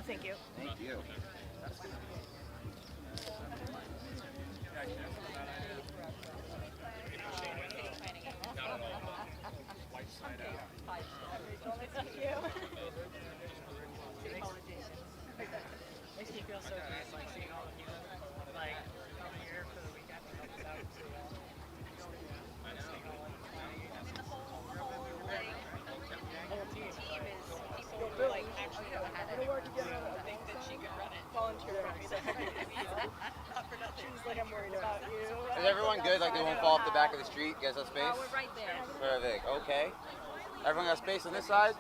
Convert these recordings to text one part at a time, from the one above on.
thank you. Thank you. Thank you. Makes me feel so good, like seeing all of you, like coming here for the weekend to help us out. So, the whole team. People like actually know how to think that she could run it. Volunteer for me. Not for nothing. She's like, I'm worried about you. Is everyone good? Like they won't fall off the back of the street? You guys have space? We're right there. Perfect. Okay. Everyone got space on this side?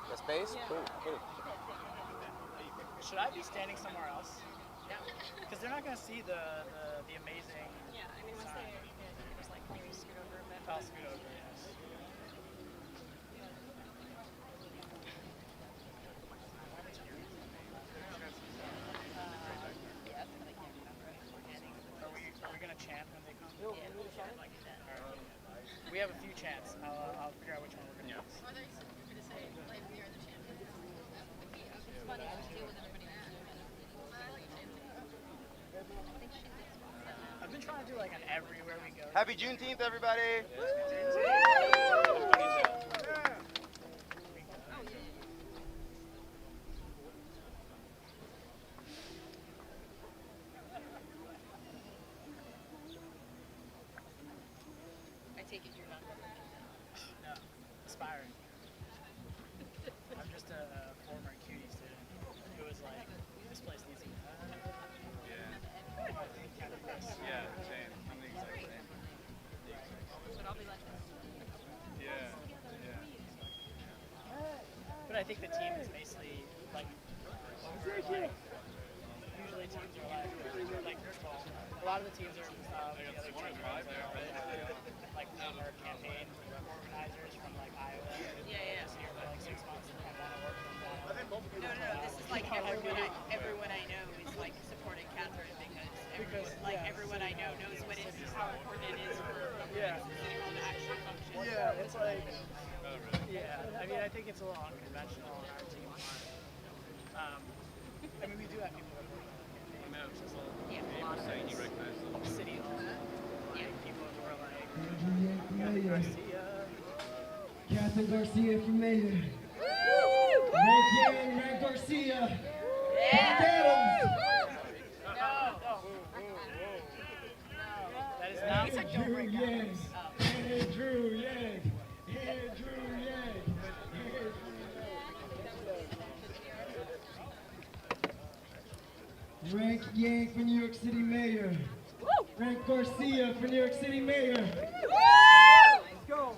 Got space? Cool. Cool. Should I be standing somewhere else? Because they're not going to see the amazing. Yeah, I mean, once they just like maybe scoot over a bit. I'll scoot over, yes. Yeah, but I can't remember it. Are we going to chant when they come? Yeah, we'll chant like that. We have a few chants. I'll figure out which one we're going to use. Are they going to say, like, we are the champions? It's funny, I just deal with everybody. I've been trying to do like an everywhere we go. Happy Juneteenth, everybody! I take it you're not. No, aspiring. I'm just a former cutie student who was like, this place needs to be done. Yeah, same. I'm the exact same. But I'll be like this. Yeah. But I think the team is basically like, usually teams are like a lot of the teams are the other teams are like former campaign organizers from like Iowa. Yeah. Just here for like 6 months and I want to work with them. No. This is like everyone I know is like supporting Kathryn because like everyone I know knows how important it is for Yeah. City Hall to actually function. Yeah, it's like, yeah, I mean, I think it's a little unconventional on our team. I mean, we do have people that work on the campaign, Yeah, a lot of Saying it. you recognize them. City Hall, Yeah. people who are like, Kathryn Garcia. Kathryn Garcia for mayor. Rank Garcia. Adams. That is not He's a don't Drew break Yang. out. Andrew Yang. Rank Yang for New York City Mayor. Rank Garcia for New York City Mayor. Let's go.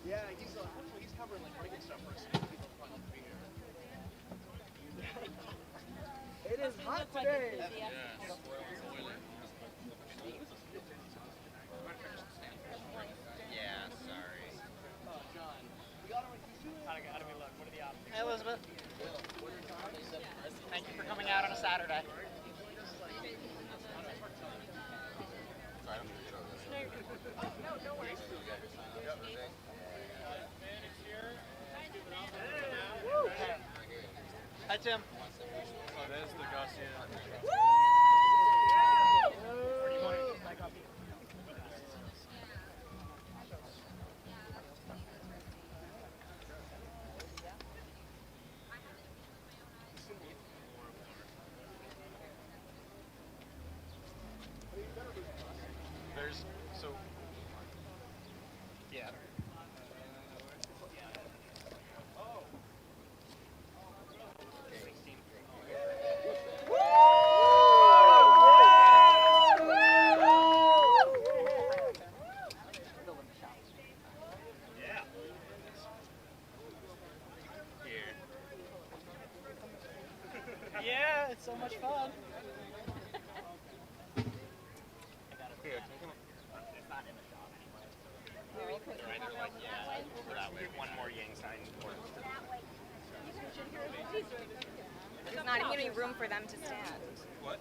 Yeah, he's covering like breaking stuff for us. People from up here. It is hot today. Yeah, sorry. How do we look? What are the options? Hey, Elizabeth. Thank you for coming out on a Saturday. Hi, Tim. Oh, there's the Garcia. There's so yeah. Yeah, it's so much fun. One more Yang sign. There's not even going to be room for them to stand. What?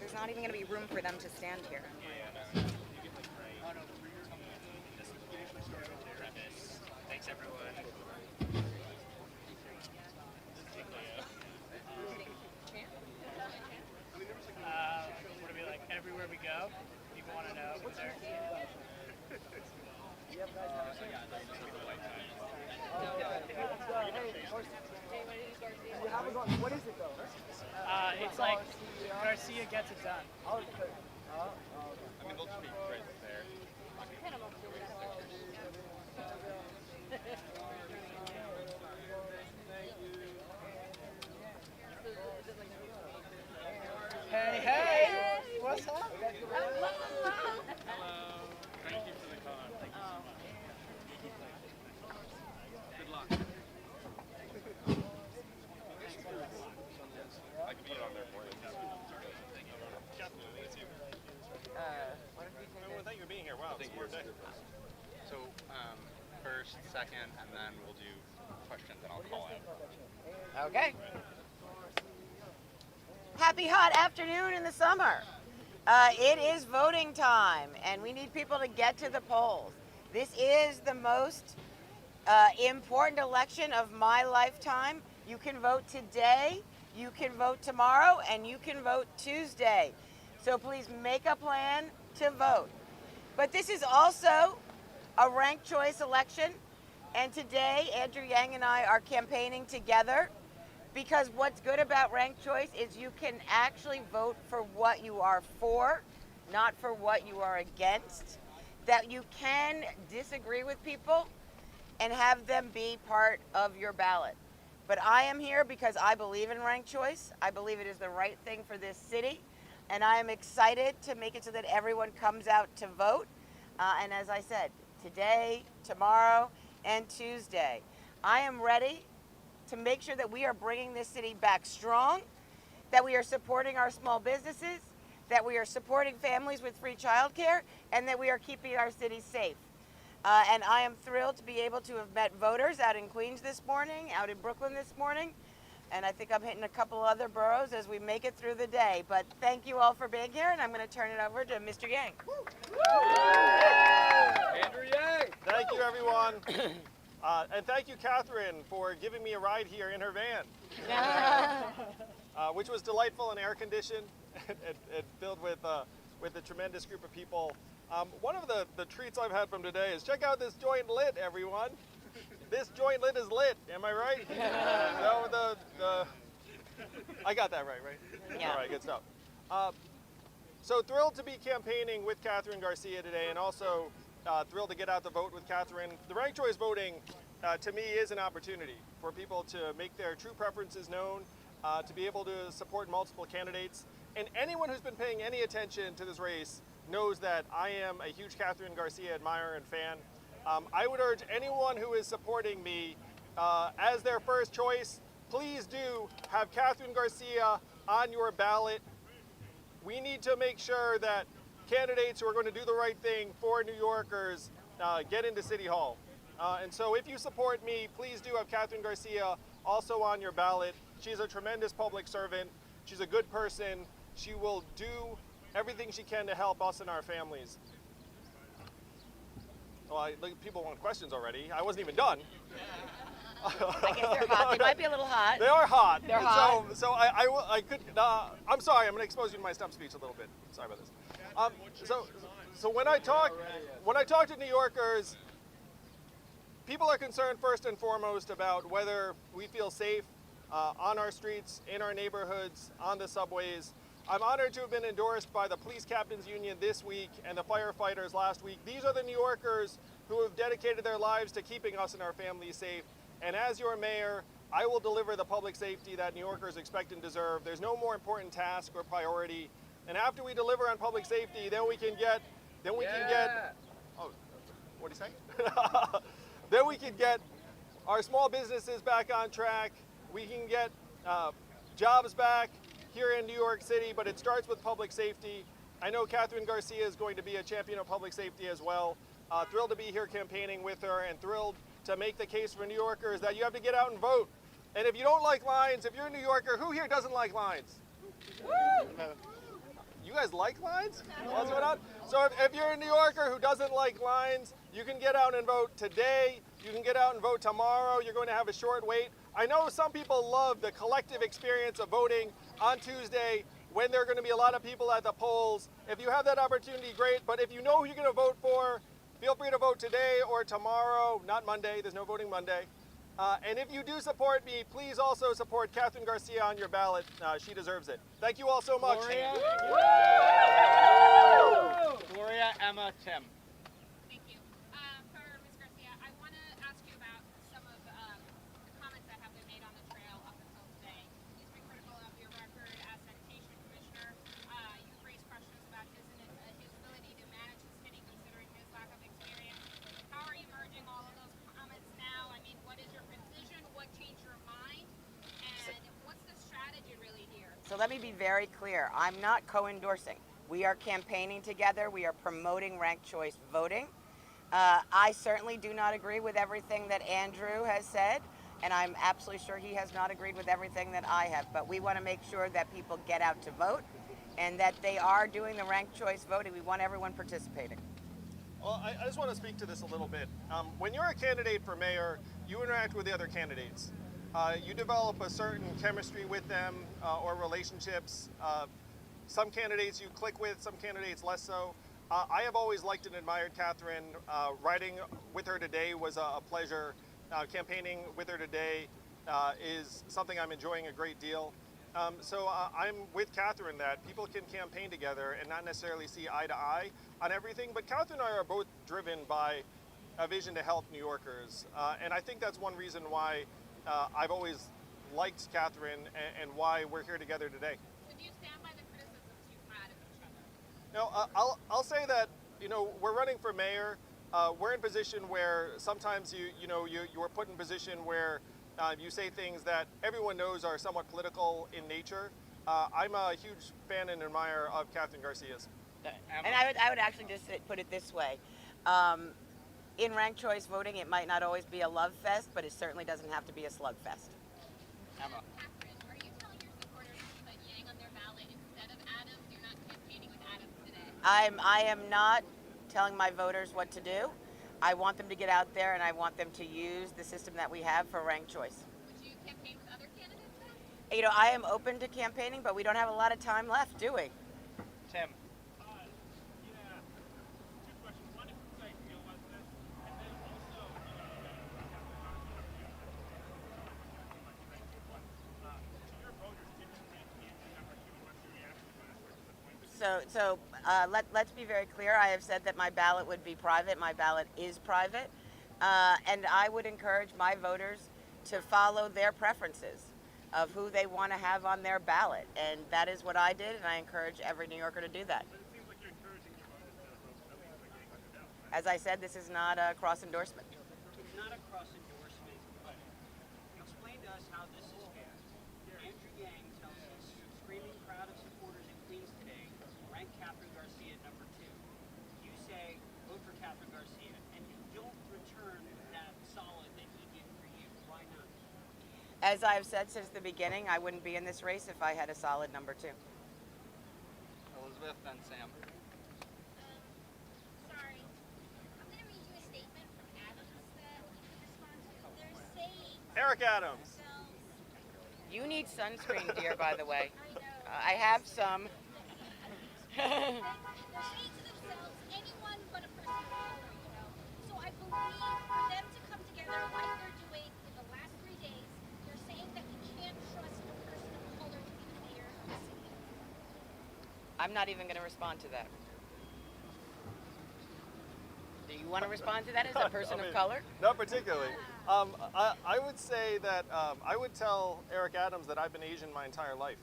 There's not even going to be room for them to stand here. Thanks, everyone. What is it though? It's like Garcia gets it done. I mean, they'll just be right there. Hey, hey! What's up? Thank you for the con. Thank you so much. Good luck. I can be on there for you. Well, thank you for being here. Wow, it's a day. So, first, second, and then we'll do questions and I'll call in. Okay. Happy hot afternoon in the summer. It is voting time, and we need people to get to the polls. This is the most important election of my lifetime. You can vote today, you can vote tomorrow, and you can vote Tuesday. So please make a plan to vote. But this is also a ranked choice election, and today Andrew Yang and I are campaigning together. Because what's good about ranked choice is you can actually vote for what you are for, not for what you are against. That you can disagree with people and have them be part of your ballot. But I am here because I believe in ranked choice. I believe it is the right thing for this city. And I am excited to make it so that everyone comes out to vote. And as I said, today, tomorrow, and Tuesday, I am ready to make sure that we are bringing this city back strong, that we are supporting our small businesses, that we are supporting families with free childcare, and that we are keeping our city safe. And I am thrilled to be able to have met voters out in Queens this morning, out in Brooklyn this morning, and I think I'm hitting a couple other boroughs as we make it through the day. But thank you all for being here, and I'm going to turn it over to Mr. Yang. Andrew Yang. Thank you, everyone. And thank you, Kathryn, for giving me a ride here in her van, which was delightful and air conditioned and filled with a tremendous group of people. One of the treats I've had from today is check out this joint lit, everyone. This joint lit is lit. Am I right? So I got that right? Yeah. All right, good stuff. So thrilled to be campaigning with Kathryn Garcia today, and also thrilled to get out the vote with Kathryn. The ranked choice voting, to me, is an opportunity for people to make their true preferences known, to be able to support multiple candidates. And anyone who's been paying any attention to this race knows that I am a huge Kathryn Garcia admirer and fan. I would urge anyone who is supporting me as their first choice, please do have Kathryn Garcia on your ballot. We need to make sure that candidates who are going to do the right thing for New Yorkers get into City Hall. And so if you support me, please do have Kathryn Garcia also on your ballot. She's a tremendous public servant. She's a good person. She will do everything she can to help us and our families. Well, people want questions already. I wasn't even done. I guess they're hot. They might be a little hot. They are hot. They're hot. So I could. I'm sorry. I'm going to expose you to my stump speech a little bit. Sorry about this. So when I talk to New Yorkers, people are concerned first and foremost about whether we feel safe on our streets, in our neighborhoods, on the subways. I'm honored to have been endorsed by the Police Captains Union this week and the firefighters last week. These are the New Yorkers who have dedicated their lives to keeping us and our families safe. And as your mayor, I will deliver the public safety that New Yorkers expect and deserve. There's no more important task or priority. And after we deliver on public safety, then we can get, oh, what do you say? Then we can get our small businesses back on track. We can get jobs back here in New York City, but it starts with public safety. I know Kathryn Garcia is going to be a champion of public safety as well. Thrilled to be here campaigning with her, and thrilled to make the case for New Yorkers that you have to get out and vote. And if you don't like lines, if you're a New Yorker, who here doesn't like lines? You guys like lines? What's going on? So if you're a New Yorker who doesn't like lines, you can get out and vote today. You can get out and vote tomorrow. You're going to have a short wait. I know some people love the collective experience of voting on Tuesday when there are going to be a lot of people at the polls. If you have that opportunity, great. But if you know who you're going to vote for, feel free to vote today or tomorrow, not Monday. There's no voting Monday. And if you do support me, please also support Kathryn Garcia on your ballot. She deserves it. Thank you all so much. Gloria, Emma, Tim. Thank you. For Ms. Garcia, I want to ask you about some of the comments that have been made on the trail up until today. He's been critical of your record as sanitation commissioner. You've raised questions about his ability to manage the city considering his lack of experience. How are you merging all of those comments now? I mean, what is your position? What changed your mind? And what's the strategy really here? So let me be very clear. I'm not co-endorsing. We are campaigning together. We are promoting ranked choice voting. I certainly do not agree with everything that Andrew has said, and I'm absolutely sure he has not agreed with everything that I have. But we want to make sure that people get out to vote and that they are doing the ranked choice voting. We want everyone participating. Well, I just want to speak to this a little bit. When you're a candidate for mayor, you interact with the other candidates. You develop a certain chemistry with them or relationships. Some candidates you click with, some candidates less so. I have always liked and admired Kathryn. Riding with her today was a pleasure. Campaigning with her today is something I'm enjoying a great deal. So I'm with Kathryn that people can campaign together and not necessarily see eye to eye on everything, but Kathryn and I are both driven by a vision to help New Yorkers. And I think that's one reason why I've always liked Kathryn and why we're here together today. So do you stand by the criticisms you've had of each other? No, I'll say that, we're running for mayor. We're in a position where sometimes you are put in a position where you say things that everyone knows are somewhat political in nature. I'm a huge fan and admirer of Kathryn Garcia's. And I would actually just put it this way. In ranked choice voting, it might not always be a love fest, but it certainly doesn't have to be a slugfest. Emma. Kathryn, are you telling your supporters to put Yang on their ballot instead of Adams? You're not campaigning with Adams today. I am not telling my voters what to do. I want them to get out there and I want them to use the system that we have for ranked choice. Would you campaign with other candidates then? I am open to campaigning, but we don't have a lot of time left, do we? Tim. So let's be very clear. I have said that my ballot would be private. My ballot is private. And I would encourage my voters to follow their preferences of who they want to have on their ballot. And that is what I did, and I encourage every New Yorker to do that. But it seems like you're encouraging your voters to vote at least by getting on your ballot. As I said, this is not a cross endorsement. It's not a cross endorsement, but explain to us how this is fair. Andrew Yang tells his screaming crowd of supporters in Queens today, rank Kathryn Garcia number 2. You say, vote for Kathryn Garcia, and you don't return that solid that he did for you. Why not? As I've said since the beginning, I wouldn't be in this race if I had a solid number 2. Elizabeth, then Sam. Sorry. I'm going to read you a statement from Adams that you can respond to. They're saying Eric Adams. themselves. You need sunscreen, dear, by the way. I know. I have some. They're saying to themselves, anyone but a person of color, So I believe for them to come together like they're doing in the last 3 days, they're saying that we can't trust a person of color to be the mayor of the city. I'm not even going to respond to that. Do you want to respond to that as a person of color? Not particularly. I would say that I would tell Eric Adams that I've been Asian my entire life.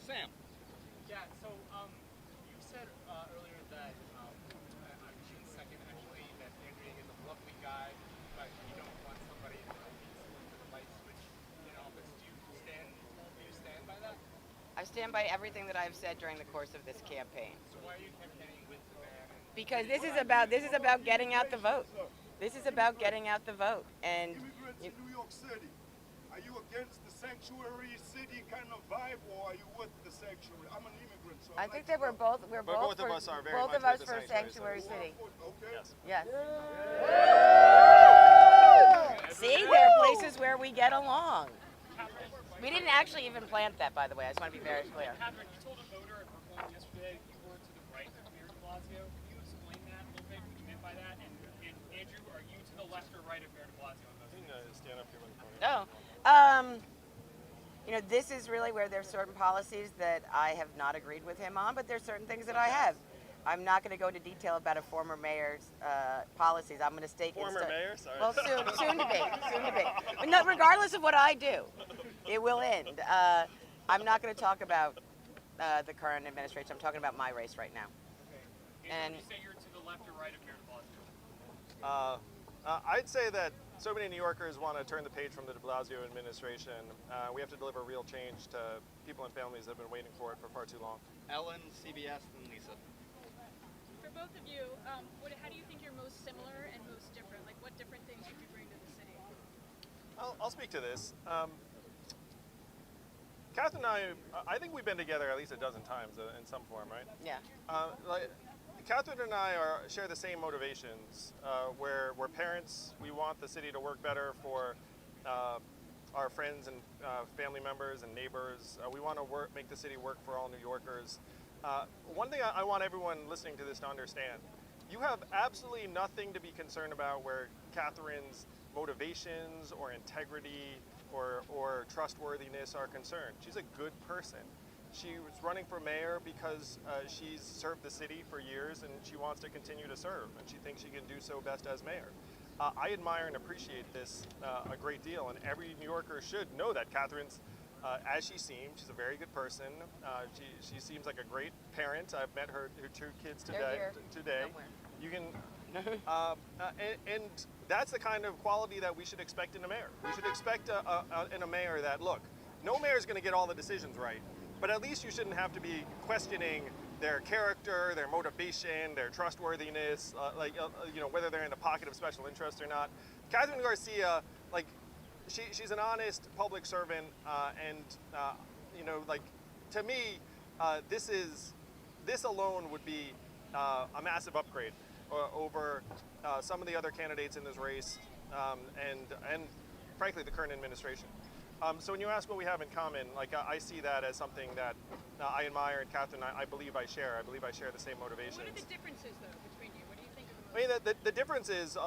Sam. Yeah, so you said earlier that on June 2nd, actually, that Andrew Yang is a lovely guy, but you don't want somebody to be swinging to the light switch in office. Do you stand by that? I stand by everything that I've said during the course of this campaign. So why are you campaigning with the man? Because this is about getting out the vote. This is about getting out the vote. And Immigrants in New York City, are you against the sanctuary city kind of vibe, or are you with the sanctuary? I'm an immigrant, so I think that we're both Both of us are very much for with the sanctuary city. Okay. Yes. Yes. See, there are places where we get along. We didn't actually even plant that, by the way. I just want to be very clear. Kathryn, you told a voter at Brooklyn yesterday you were to the right of Mayor de Blasio. Can you this is really where there's certain policies that I have not agreed with him on, but there's certain things that I have. I'm not going to go into detail about a former mayor's policies. I'm going to state Mayor? Sorry. Well, soon to be. But no, regardless of what I do, it will end. I'm not going to talk about the current administration. I'm talking about my race right now. And would you say you're to the left or right of Mayor de Blasio? I'd say that so many New Yorkers want to turn the page from the de Blasio administration. We have to deliver real change to people and families that have been waiting for it for far too long. Ellen, CBS, and Lisa. For both of you, how do you think you're most similar and most different? Like, what different things would you bring to the city? I'll speak to this. Kathryn and I think we've been together at least a dozen times in some form, right? Yeah. Kathryn and I share the same motivations. We're parents. We want the city to work better for our friends and family members and neighbors. We want to make the city work for all New Yorkers. One thing I want everyone listening to this to understand, you have absolutely nothing to be concerned about where Kathryn's motivations or integrity or trustworthiness are concerned. She's a good person. She was running for mayor because she's served the city for years and she wants to continue to serve, and she thinks she can do so best as mayor. I admire and appreciate this a great deal, and every New Yorker should know that Kathryn's, as she seems, she's a very good person. She seems like a great parent. I've met her 2 kids today. You can, and that's the kind of quality that we should expect in a mayor. We should expect in a mayor that, look, no mayor is going to get all the decisions right, but at least you shouldn't have to be questioning their character, their motivation, their trustworthiness, whether they're in the pocket of special interest or not. Kathryn Garcia, she's an honest public servant, to me, this alone would be a massive upgrade over some of the other candidates in this race, and frankly, the current administration. So when you ask what we have in common, I see that as something that I admire, and Kathryn, I believe I share. I believe I share the same motivations. What are the differences, though, between you? What do you think are the most? I mean, the difference is,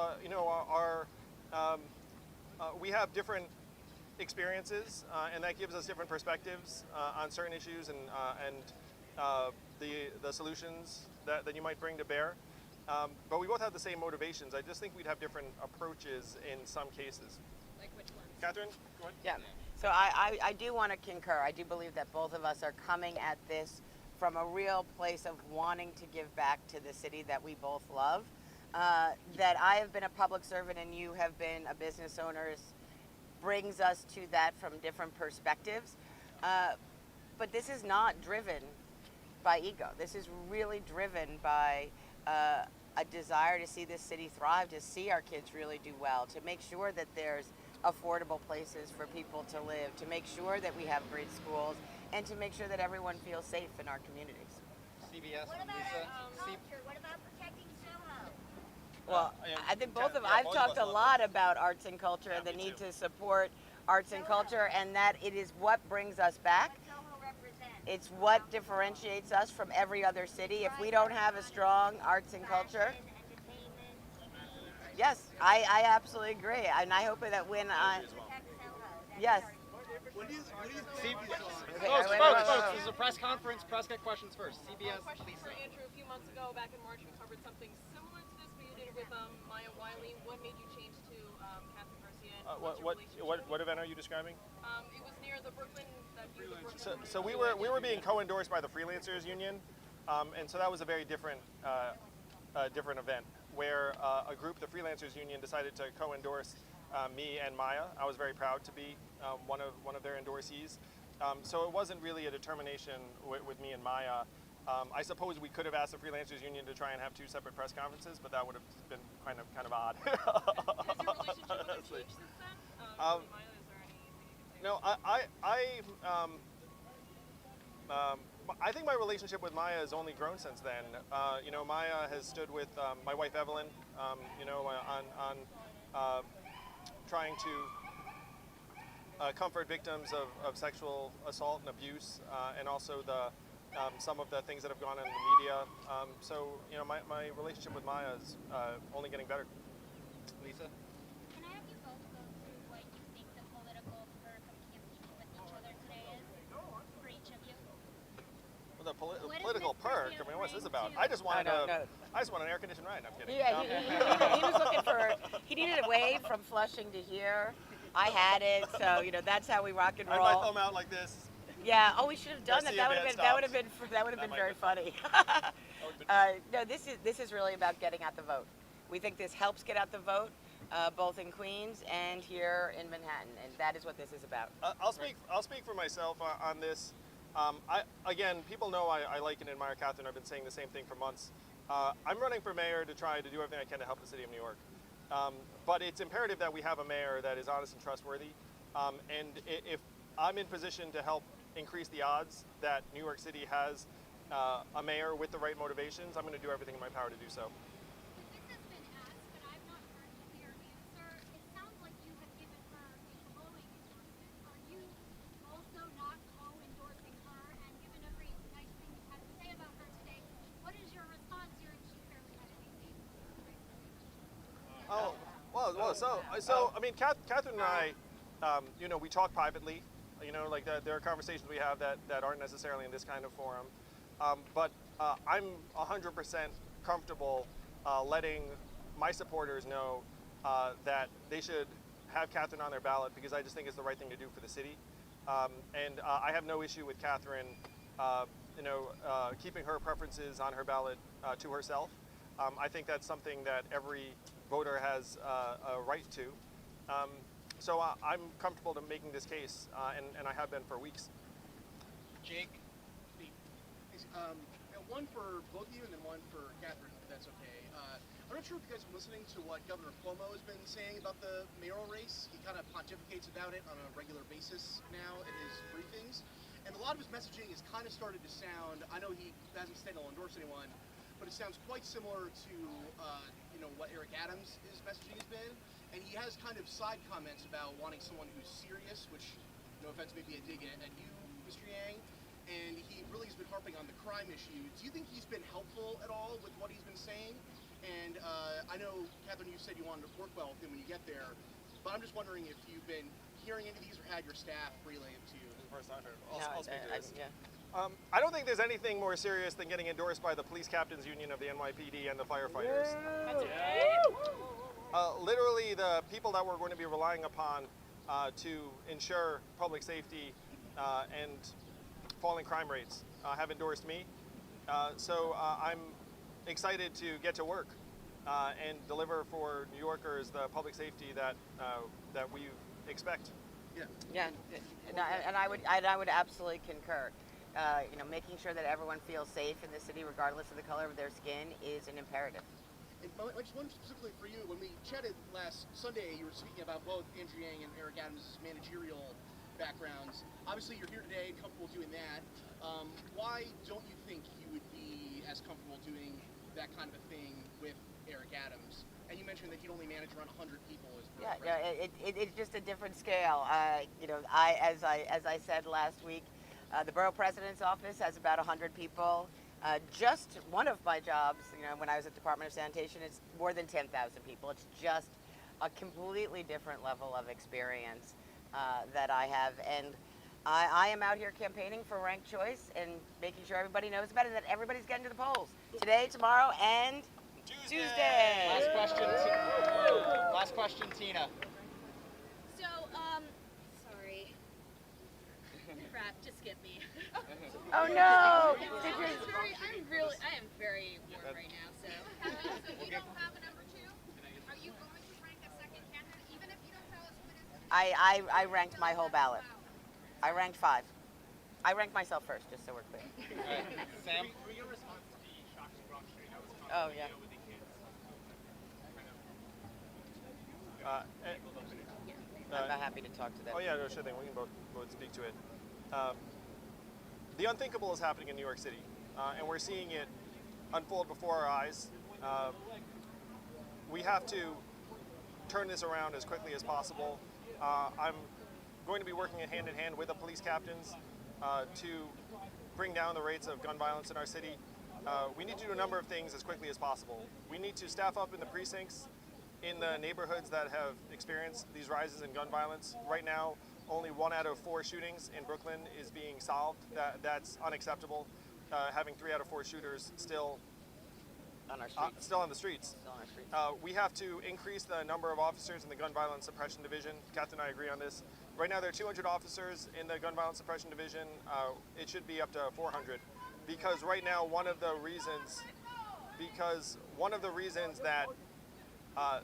we have different experiences, and that gives us different perspectives on certain issues and the solutions that you might bring to bear. But we both have the same motivations. I just think we'd have different approaches in some cases. Like which ones? Kathryn, go ahead. Yeah. So I do want to concur. I do believe that both of us are coming at this from a real place of wanting to give back to the city that we both love. That I have been a public servant and you have been a business owner brings us to that from different perspectives. But this is not driven by ego. This is really driven by a desire to see this city thrive, to see our kids really do well, to make sure that there's affordable places for people to live, to make sure that we have great schools, and to make sure that everyone feels safe in our communities. CBS, What about Lisa. culture? What about protecting Soho? Well, I think I've talked a lot about arts and culture and the need to support arts and culture, and that it is what brings us back. What Soho represents? It's what differentiates us from every other city. If we don't have a strong arts and culture, yes, I absolutely agree, and I hope that when I, yes. Folks, this is a press conference. Press get questions first. CBS, Question Lisa. for Andrew. A few months ago, back in March, we covered something similar to this, but you did it with Maya Wiley. What made you change to Kathryn Garcia? And what's your relationship? What event are you describing? It was near the Brooklyn. So we were being co-endorsed by the Freelancers Union, and so that was a very different event where a group, the Freelancers Union, decided to co-endorse me and Maya. I was very proud to be one of their endorsees. So it wasn't really a determination with me and Maya. I suppose we could have asked the Freelancers Union to try and have 2 separate press conferences, but that would have been kind of odd. Has your relationship with her changed since then? Maya, is there anything you can say? No, I think my relationship with Maya has only grown since then. Maya has stood with my wife Evelyn, on trying to comfort victims of sexual assault and abuse, and also some of the things that have gone on in the media. My relationship with Maya is only getting better. Lisa? Can I have you both go through what you think the political spur from campaigning with each other today political perk. I mean, what's this about? I just wanted I just want an air-conditioned ride. I'm kidding. Yeah, he was looking for. He needed a wave from Flushing to here. I had it, so that's how we rock and roll. I might thumb out like this. Yeah. Oh, we should have done that. That would have been very funny. No, this is really about getting out the vote. We think this helps get out the vote, both in Queens and here in Manhattan, and that is what this is about. I'll speak for myself on this. Again, people know I like and admire Kathryn. I've been saying the same thing for months. I'm running for mayor to try to do everything I can to help the city of New York. But it's imperative that we have a mayor that is honest and trustworthy. And if I'm in position to help increase the odds that New York City has a mayor with the right motivations, I'm going to do everything in my power to do so. This has been asked, but I've not heard a clear answer. It sounds like you have given her a glowing endorsement. Are you also not co-endorsing her? And given every nice thing you've had to say about her today, what is your response here? And she fairly had a nickname. So I mean, Kathryn and I, we talk privately. Like there are conversations we have that aren't necessarily in this kind of forum. But I'm 100% comfortable letting my supporters know that they should have Kathryn on their ballot because I just think it's the right thing to do for the city. And I have no issue with Kathryn, keeping her preferences on her ballot to herself. I think that's something that every voter has a right to. So I'm comfortable to making this case, and I have been for weeks. Jake? One for both of you and then one for Kathryn, if that's okay. I'm not sure if you guys have been listening to what Governor Cuomo has been saying about the mayoral race. He kind of pontificates about it on a regular basis now in his briefings. And a lot of his messaging has kind of started to sound, I know he hasn't said he'll endorse anyone, but it sounds quite similar to what Eric Adams' messaging has been. And he has kind of side comments about wanting someone who's serious, which, no offense, may be a dig at you, Mr. Yang. And he really has been harping on the crime issue. Do you think he's been helpful at all with what he's been saying? And I know, Kathryn, you said you wanted to work well with him when you get there, but I'm just wondering if you've been hearing any of these or had your staff relay them to you. This is the first I've heard. I'll speak to this. Yeah. I don't think there's anything more serious than getting endorsed by the Police Captains Union of the NYPD and the firefighters. Literally, the people that we're going to be relying upon to ensure public safety and falling crime rates have endorsed me. So I'm excited to get to work and deliver for New Yorkers the public safety that we expect. Yeah, and I would absolutely concur. Making sure that everyone feels safe in the city, regardless of the color of their skin, is an imperative. And just one specifically for you, when we chatted last Sunday, you were speaking about both Andrew Yang and Eric Adams' managerial backgrounds. Obviously, you're here today and comfortable doing that. Why don't you think you would be as comfortable doing that kind of a thing with Eric Adams? And you mentioned that he'd only manage around 100 people as borough president. It's just a different scale. As I said last week, the borough president's office has about 100 people. Just one of my jobs, when I was at the Department of Sanitation, it's more than 10,000 people. It's just a completely different level of experience that I have. And I am out here campaigning for ranked choice and making sure everybody knows about it, and that everybody's getting to the polls today, tomorrow, and Tuesday. Last question, Tina. So, sorry. Crap, just skip me. Oh no! I am very warm right now, so. So you don't have a number two? Are you going to rank a second candidate, even if you don't tell us who it is? I ranked my whole ballot. I ranked 5. I ranked myself first, just so we're clear. Sam? For your response to the shock and rock street, I was Oh, yeah. with the kids. I'm happy to talk to them. Oh yeah, no, sure thing. We can both speak to it. The unthinkable is happening in New York City, and we're seeing it unfold before our eyes. We have to turn this around as quickly as possible. I'm going to be working hand in hand with the police captains to bring down the rates of gun violence in our city. We need to do a number of things as quickly as possible. We need to staff up in the precincts in the neighborhoods that have experienced these rises in gun violence. Right now, only 1 out of 4 shootings in Brooklyn is being solved. That's unacceptable. having 3 out of 4 shooters still on our streets. Still on the streets. Still on our streets. We have to increase the number of officers in the Gun Violence Suppression Division. Kathryn and I agree on this. Right now there are 200 officers in the Gun Violence Suppression Division. It should be up to 400, because right now one of the reasons that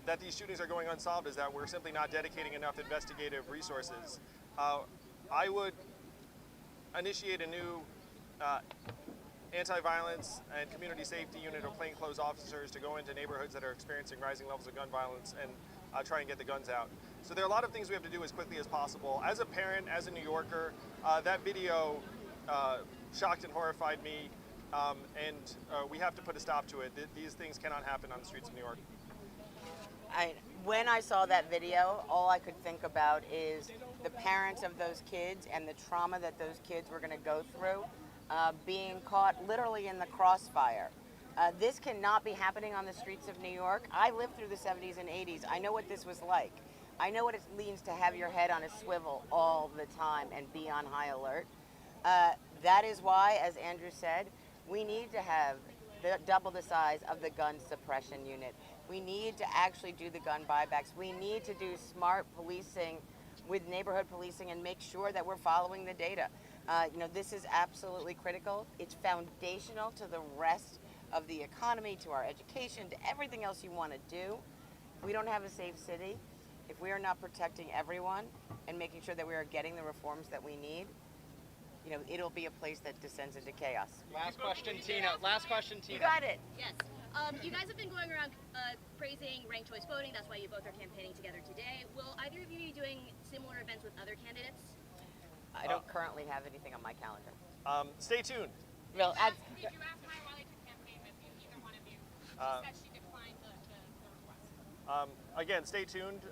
that these shootings are going unsolved is that we're simply not dedicating enough investigative resources. I would initiate a new anti-violence and community safety unit of plainclothes officers to go into neighborhoods that are experiencing rising levels of gun violence and try and get the guns out. So there are a lot of things we have to do as quickly as possible. As a parent, as a New Yorker, that video shocked and horrified me, and we have to put a stop to it. These things cannot happen on the streets of New York. When I saw that video, all I could think about is the parents of those kids and the trauma that those kids were going to go through, being caught literally in the crossfire. This cannot be happening on the streets of New York. I lived through the 70s and 80s. I know what this was like. I know what it means to have your head on a swivel all the time and be on high alert. That is why, as Andrew said, we need to have double the size of the gun suppression unit. We need to actually do the gun buybacks. We need to do smart policing with neighborhood policing and make sure that we're following the data. This is absolutely critical. It's foundational to the rest of the economy, to our education, to everything else you want to do. If we don't have a safe city, if we are not protecting everyone and making sure that we are getting the reforms that we need, it'll be a place that descends into chaos. Last question, Tina. Last question, Tina. You got it. Yes. You guys have been going around praising ranked choice voting. That's why you both are campaigning together today. Will either of you be doing similar events with other candidates? I don't currently have anything on my calendar. Stay tuned. Well, Did you ask Maya Wiley to campaign with you, either one of you? She said she declined the request. Again, stay tuned.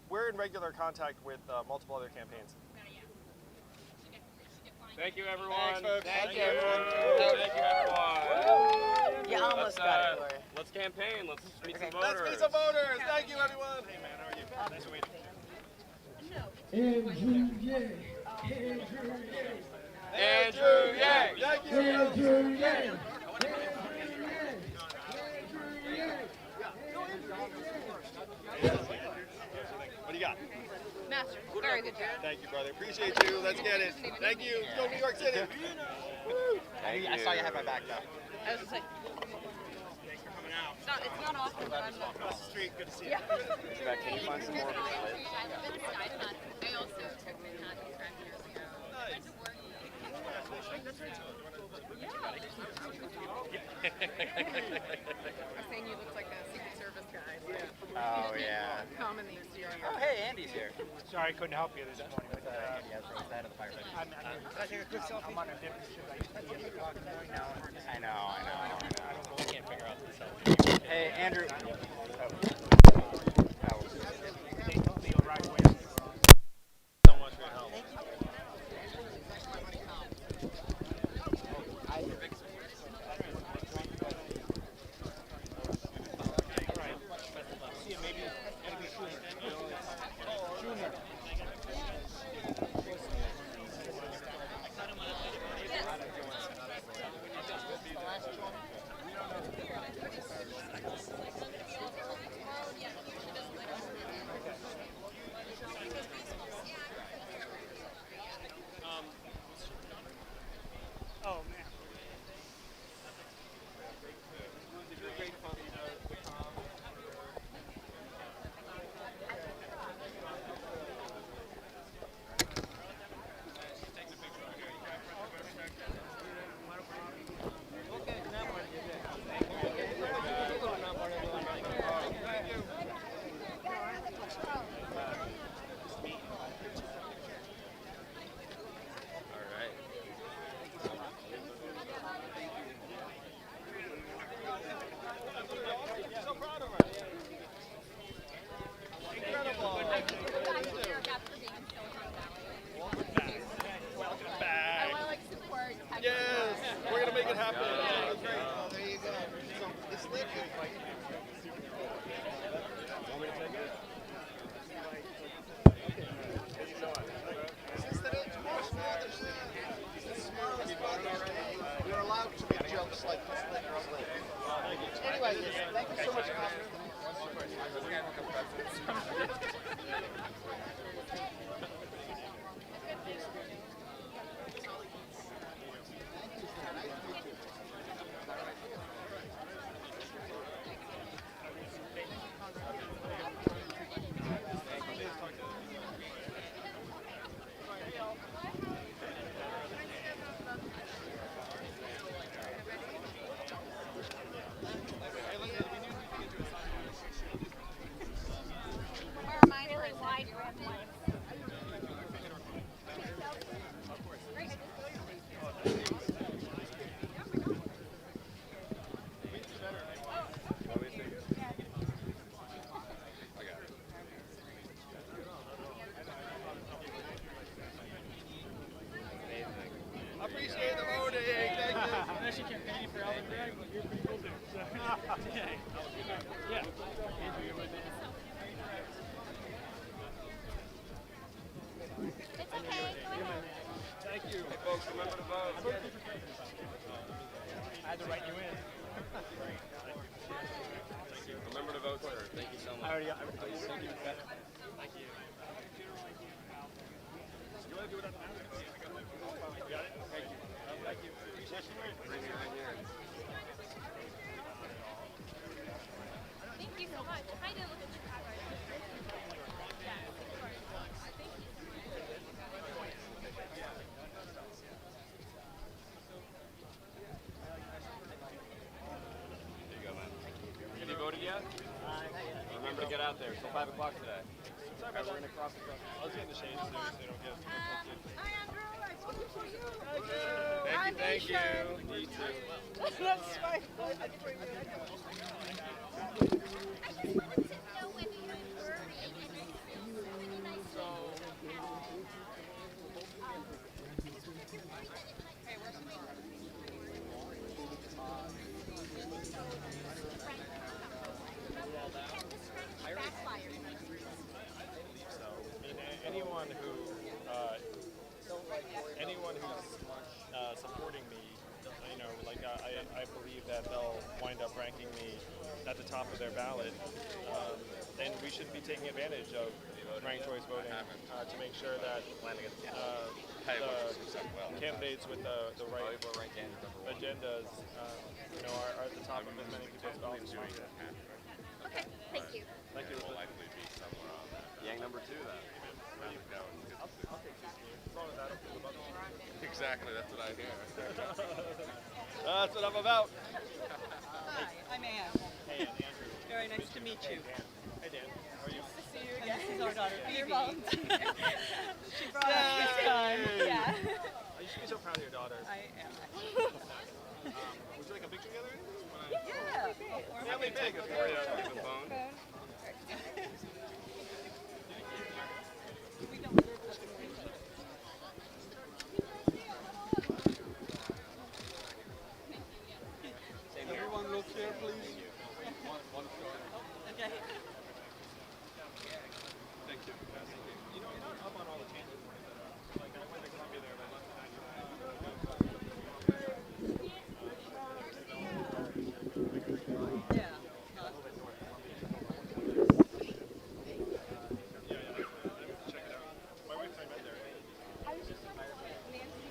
We're in regular contact with multiple other campaigns. Thank you, everyone. Thanks, folks. Thank you, everyone. Thank you, everyone. You almost got it, Gloria. Let's campaign. Let's meet some Let's voters. meet some voters. Thank you, everyone. Hey, man, how are you? Nice to meet you. Andrew Yang. Andrew Yang. Andrew Yang. Thank you. Andrew Yang. What do you got? Master, very good job. Thank you, brother. Appreciate you. Let's get it. Thank you. Let's go New York City. I saw you had my back though. I was just like, Thanks for coming out. it's not often that I'm not. Across the street. Good to see you. Yeah. Can you find some more? I live in Skypad. I also took Manhattan 5 years ago. I went to work. I'm saying you look like a Secret Service guy. Oh, yeah. Common these years. Oh, hey, Andy's here. Sorry, I couldn't help you this morning. Andy has raised that of the firefighter. Can I take a quick selfie? I'm on a different ship. I used to be able to talk now. I know. I can't figure out the selfie. Hey, Andrew. They told me you'll ride away. So much for your help. Oh, man. Anyway, thank you so much, Kathryn. Appreciate the voting. Thank you. I'm actually campaigning for Alvin Bragg, but you're pretty cool too. So. Yeah. It's okay. Go ahead. Thank you. Hey, folks, remember to vote. I had to write you in. Remember to vote, sir. Thank you so much. I already got everything. Thank you. Thank you. You want to do it on the map? You got it? Thank you. Thank you. Bring it right here. Thank you so much. I didn't look at Chicago. Yeah, of course. Thank you. There you go, man. Have you voted yet? Remember to get out there. Till 5 o'clock today. Sorry about that. We're going to cross the cross. I was getting the shade so they don't get Hi, Andrew. I voted for you. Thank you. You too. That's fine. I just wanted to know whether you were in really nice anyone who's supporting me, you know, like I believe that they'll wind up ranking me at the top of their ballot, and we should be taking advantage of ranked choice voting to make sure that the candidates with the right agendas, you know, are at the top of as many people's ballots as possible. Okay, thank you. Thank you. Will likely be somewhere on that. Yang number 2, then. Exactly, that's what I hear. That's what I'm about. Hi, I'm Anne. Hey, Andrew. Very nice to meet you. Hey, Dan. How are you? Nice to see you again. This is our daughter, Phoebe. She brought us this time. Yeah. You should be so proud of your daughter. I am. Would you like a picture together? Yeah. Family pic. Give the phone. Everyone look here, please. Okay. Thank you. You know, you're not up on all the tangents. Like, I went to Columbia there, but I left Yeah. check it out. My wife and I met there. I was just talking to Nancy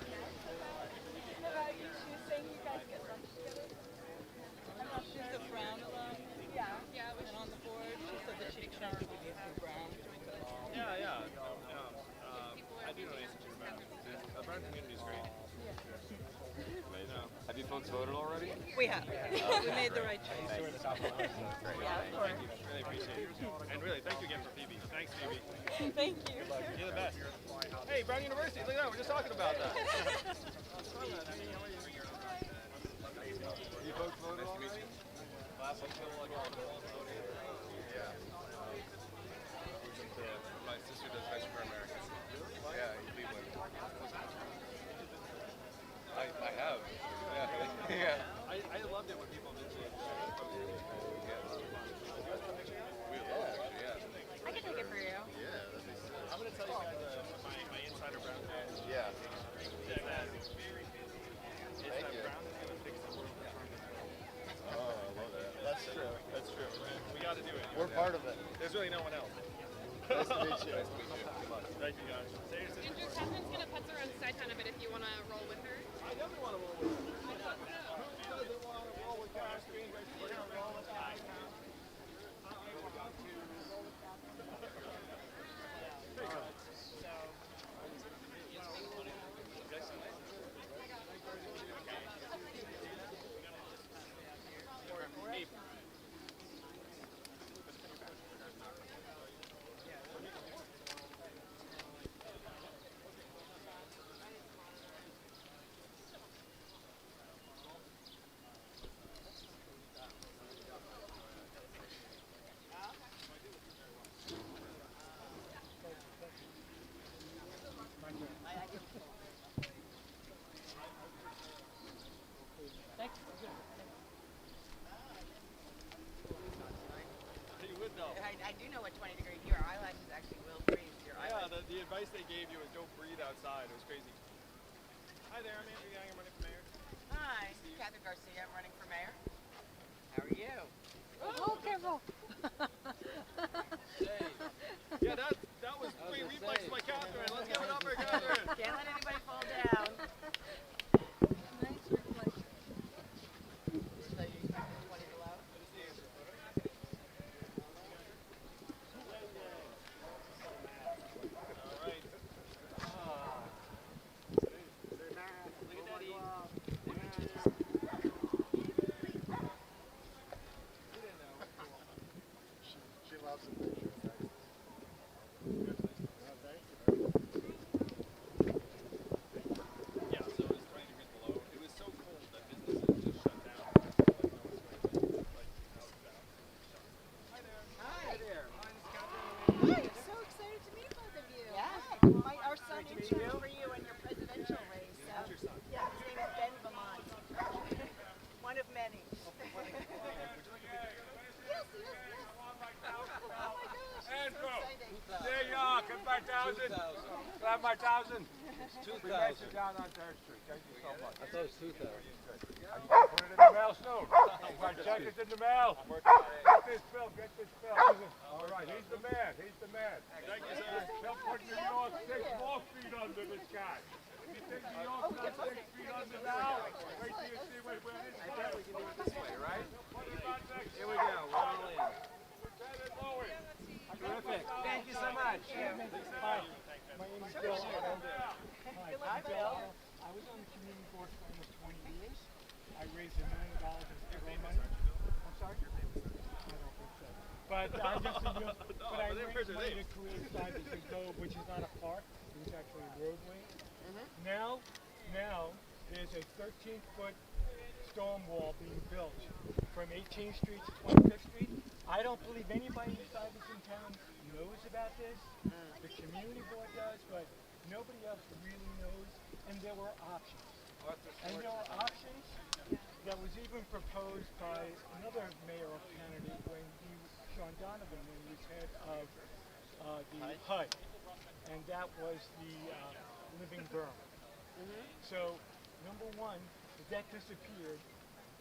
about you. She was saying you guys get lunch together. I'm not sure. The brown alum. Yeah. Yeah, and on the board, she said that she'd connected with you through Brown. Yeah. I do know Nancy too, man. The Brown community is great. Have you folks voted already? We have. We made the right choice. We're the top of the list. Great. Thank you. Really appreciate it. And really, thank you again for Phoebe. Thanks, Phoebe. Thank you. You're the best. Hey, Brown University, look at that. We're just talking about that. You folks voted already? Last one. Yeah. My sister does Vision for America. Yeah, in Cleveland. I have. Yeah. I loved it when people did say I can take it for you. I'm going to tell you guys my insider Brown fact. Yeah. Is that Brown is going to fix the world. We're part of it. There's really no one else. Nice to meet you. Thank you, guys. Andrew, Kathryn's going to putz around side town a bit if you want to roll with her. I definitely want to roll with her. Who doesn't want to roll with Kathryn? We're going to roll with Kathryn. I do know what 20 degree. Your eyelashes actually will freeze. Your eyelashes. The advice they gave you is don't breathe outside. It was crazy. Hi there, I'm Andrew Yang. I'm running for mayor. Hi, Kathryn Garcia. I'm running for mayor. How are you? Oh, careful. Yeah, that was great reflex by Kathryn. Let's give it up for Kathryn. Can't let anybody fall down. Nice reflection. So you 20 below? She loves the picture. Yeah, so it was 20 degrees below. It was so cold that businesses just shut down. Hi there. Hi. Hi, Miss Kathryn. Hi, so excited to meet both of you. Yeah. Our son in charge for you in your presidential race. How's your son? Yeah, his name is Ben Vermont. One of many. Yes, yes, yes. Oh my gosh, Andrew, so exciting. there you are. Come by 1,000. Grab my 1,000. It's We met 2,000. you down on 3rd Street. Thank you so much. I thought it was 2,000. I'm gonna put it in the mail soon. My check is in the mail. Get this bill. Get this bill. All right, he's the man. He's the man. Thank you, sir. They'll put New York 6 more feet under this guy. If you think New York's not 6 feet under now, wait till you see where this I bet we can do it this way, right? Here we go. We're all in. Terrific. Thank you so much. Hi, my name is Bill. Hi, Bill. I was on the community board for almost 20 years. I raised $1 million in federal money. I'm sorry? I don't think so. But I just but I raised money to create Stuyvesant Cove, which is not a park. It was actually a roadway. Now there's a 13-foot stone wall being built from 18th Street to 25th Street. I don't believe anybody in Stuyvesant town knows about this. The community board does, but nobody else really knows. And there were options. And there were options that was even proposed by another mayoral candidate when Sean Donovan, when he was head of the HUD. And that was the living berm. So, number one, the debt disappeared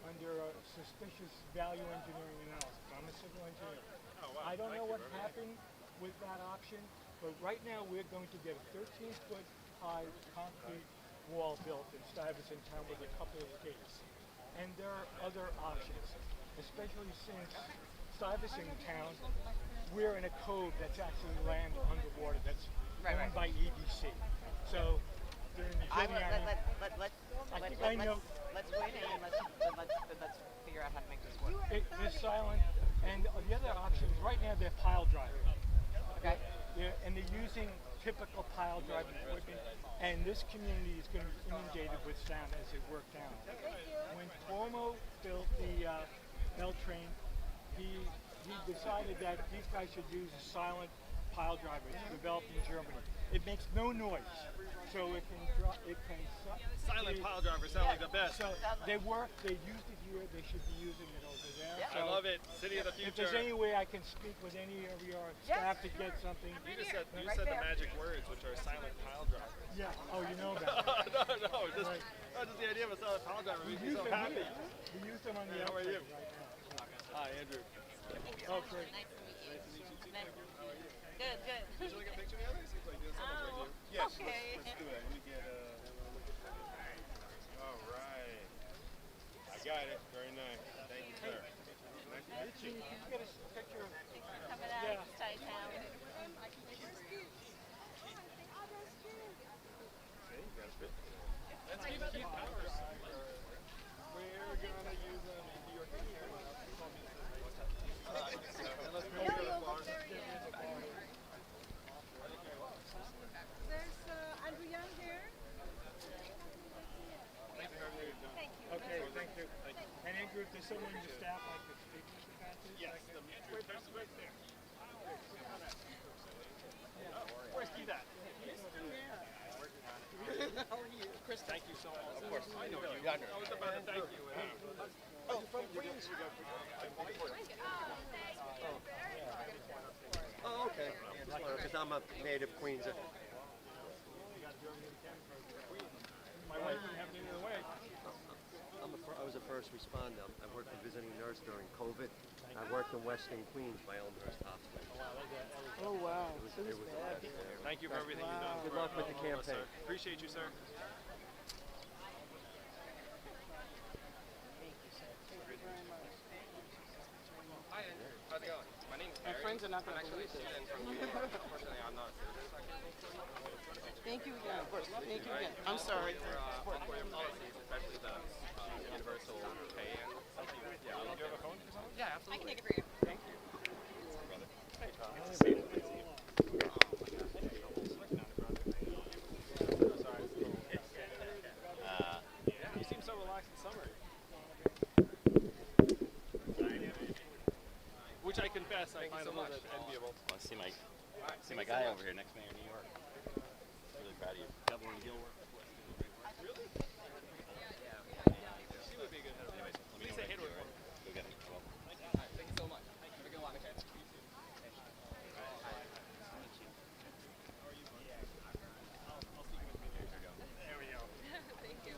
under a suspicious value engineering analysis. I'm a civil engineer. I don't know what happened with that option, but right now we're going to get a 13-foot high concrete wall built in Stuyvesant town with a couple of gates. And there are other options, especially since Stuyvesant town, we're in a cove that's actually land underwater that's owned by EDC. So during the Let's Jenny win and let's figure out how to make this work. They're silent, and the other options right now they're pile driving. Okay. And they're using typical pile driving equipment, and this community is going to be inundated with sound as they work down. When Cuomo built the L train, he decided that these guys should use a silent pile driver developed in Germany. It makes no noise, so it can Silent pile drivers sound like the best. So they work. They used it here. They should be using it over there. Yeah. So I love it. City of the if future. there's any way I can speak with any of your staff to get something. You just said the magic words, which are silent pile drivers. Yeah. Oh, you know that. no, just the idea of a silent pile driver makes me so happy. We use them on the How are you? outside right now. Hi, Andrew. Okay. Nice to meet you. Good, good. Would you like a picture together? Seems like there's something Oh, right here. Yes, okay. let's do that. Let me get all right. I got it. Very nice. Thank you, sir. Nice to meet you. You get a picture of Coming out of Chi-Town. Let's keep powers. We're gonna use them in New York City. There's Andrew Young here. Okay, thank you. And Andrew, if there's someone in the staff like to speak to the passage? Yes, the right there. Where's Steve at? How are you? Chris, thank you so much. Of course. I know you. I was about to thank you. Oh, from Queens? Oh, okay. Because I'm a native Queenser. My wife wouldn't have it either way. I was a first responder. I worked as a visiting nurse during COVID. I worked in Western Queens, my Elmhurst Hospital. Oh, wow. It was bad. Thank you for everything you've done. Good luck with the campaign. Appreciate you, sir. Hi, how's it going? My name's My Barry. friends are not going I'm to actually believe a this. student from New York. Unfortunately, I'm not a citizen. Thank you again. Thank you again. I'm sorry. For your policies, especially the universal pay and stuff. Yeah. Do you have a phone for someone? Yeah, absolutely. I can take it for you. Thank you. Brother. Hey, Tom. You seem so relaxed in summer. Which I confess I find a little bit enviable. Well, I see my guy over here, next mayor of New York. Really proud of you. Governor Gilworth. Really? She would be a good head. Anyways, let me Please know say hey when to her. Go get him. Well, Thank you so much. Thank you. Have a good one. Okay. There we go. Thank you.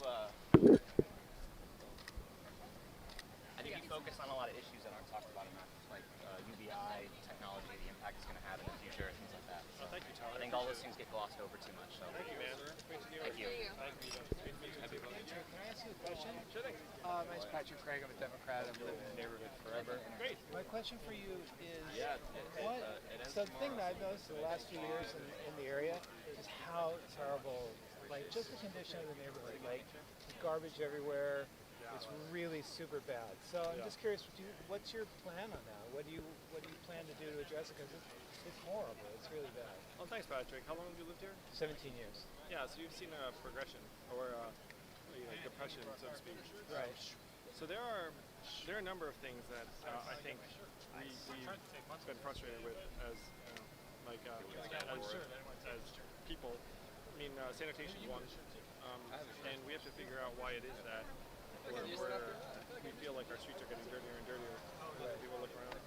I think you focus on a lot of issues that aren't talked about enough, like UBI, technology, the impact it's going to have in the future, things like that. So Thank you, Tyler. I think all those things get glossed over too much. So Thank you, man. Great to meet Thank you. Thank you. Great to meet you. Can I ask you a question? Sure thing. My name's Patrick Craig. I'm a Democrat. I've lived in the neighborhood forever. Great. My question for you is, it ends so the thing that I've noticed in the last few years in the area is how terrible, like just the condition of the neighborhood, like garbage everywhere. It's really super bad. So I'm just curious, what's your plan on that? What do you plan to do to address it? Because it's horrible. It's really bad. Well, thanks, Patrick. How long have you lived here? 17 years. Yeah, so you've seen a progression or depression, so to speak. Right. So there are a number of things that I think we've been frustrated with as as people. I mean, sanitation is one, and we have to figure out why it is that we feel like our streets are getting dirtier and dirtier as people look around.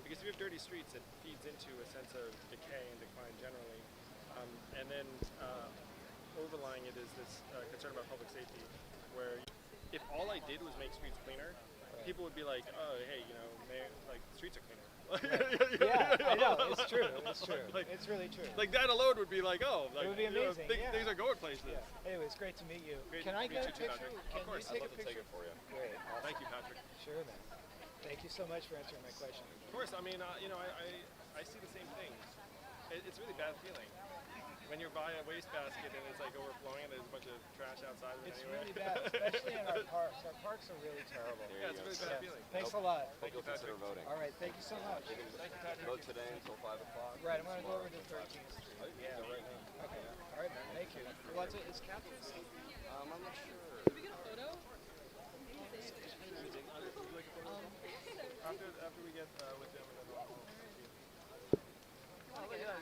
Because if you have dirty streets, it feeds into a sense of decay and decline generally, and then overlying it is this concern about public safety, where if all I did was make streets cleaner, people would be like, oh, hey, like streets are cleaner. Yeah, I know. It's true. It's true. It's really true. Like that alone would be like, oh, like, it would be amazing. Things are going places. Yeah. Anyway, it's great to meet you. Great Can to I meet get you a too, picture? Patrick. Can Of course, you take I'd love a to take picture? it for you. Great. Awesome. Thank you, Patrick. Sure, man. Thank you so much for answering my question. Of course, I mean, I see the same thing. It's a really bad feeling when you're by a wastebasket and it's like overflowing and there's a bunch of trash outside of it It's anyway. really bad, especially in our parks. Our parks are really terrible. Yeah, it's a really bad feeling. Thanks a lot. Hope you'll consider voting. All right, thank you so much. Thank you, Patrick. Vote today until 5 o'clock. Right, I'm going to go over to 13th Street. Yeah, right now. Okay. All right, man. Thank you. Well, is Kathryn? I'm not sure. Did we get a photo? After we get with them, and then we'll Oh, yeah.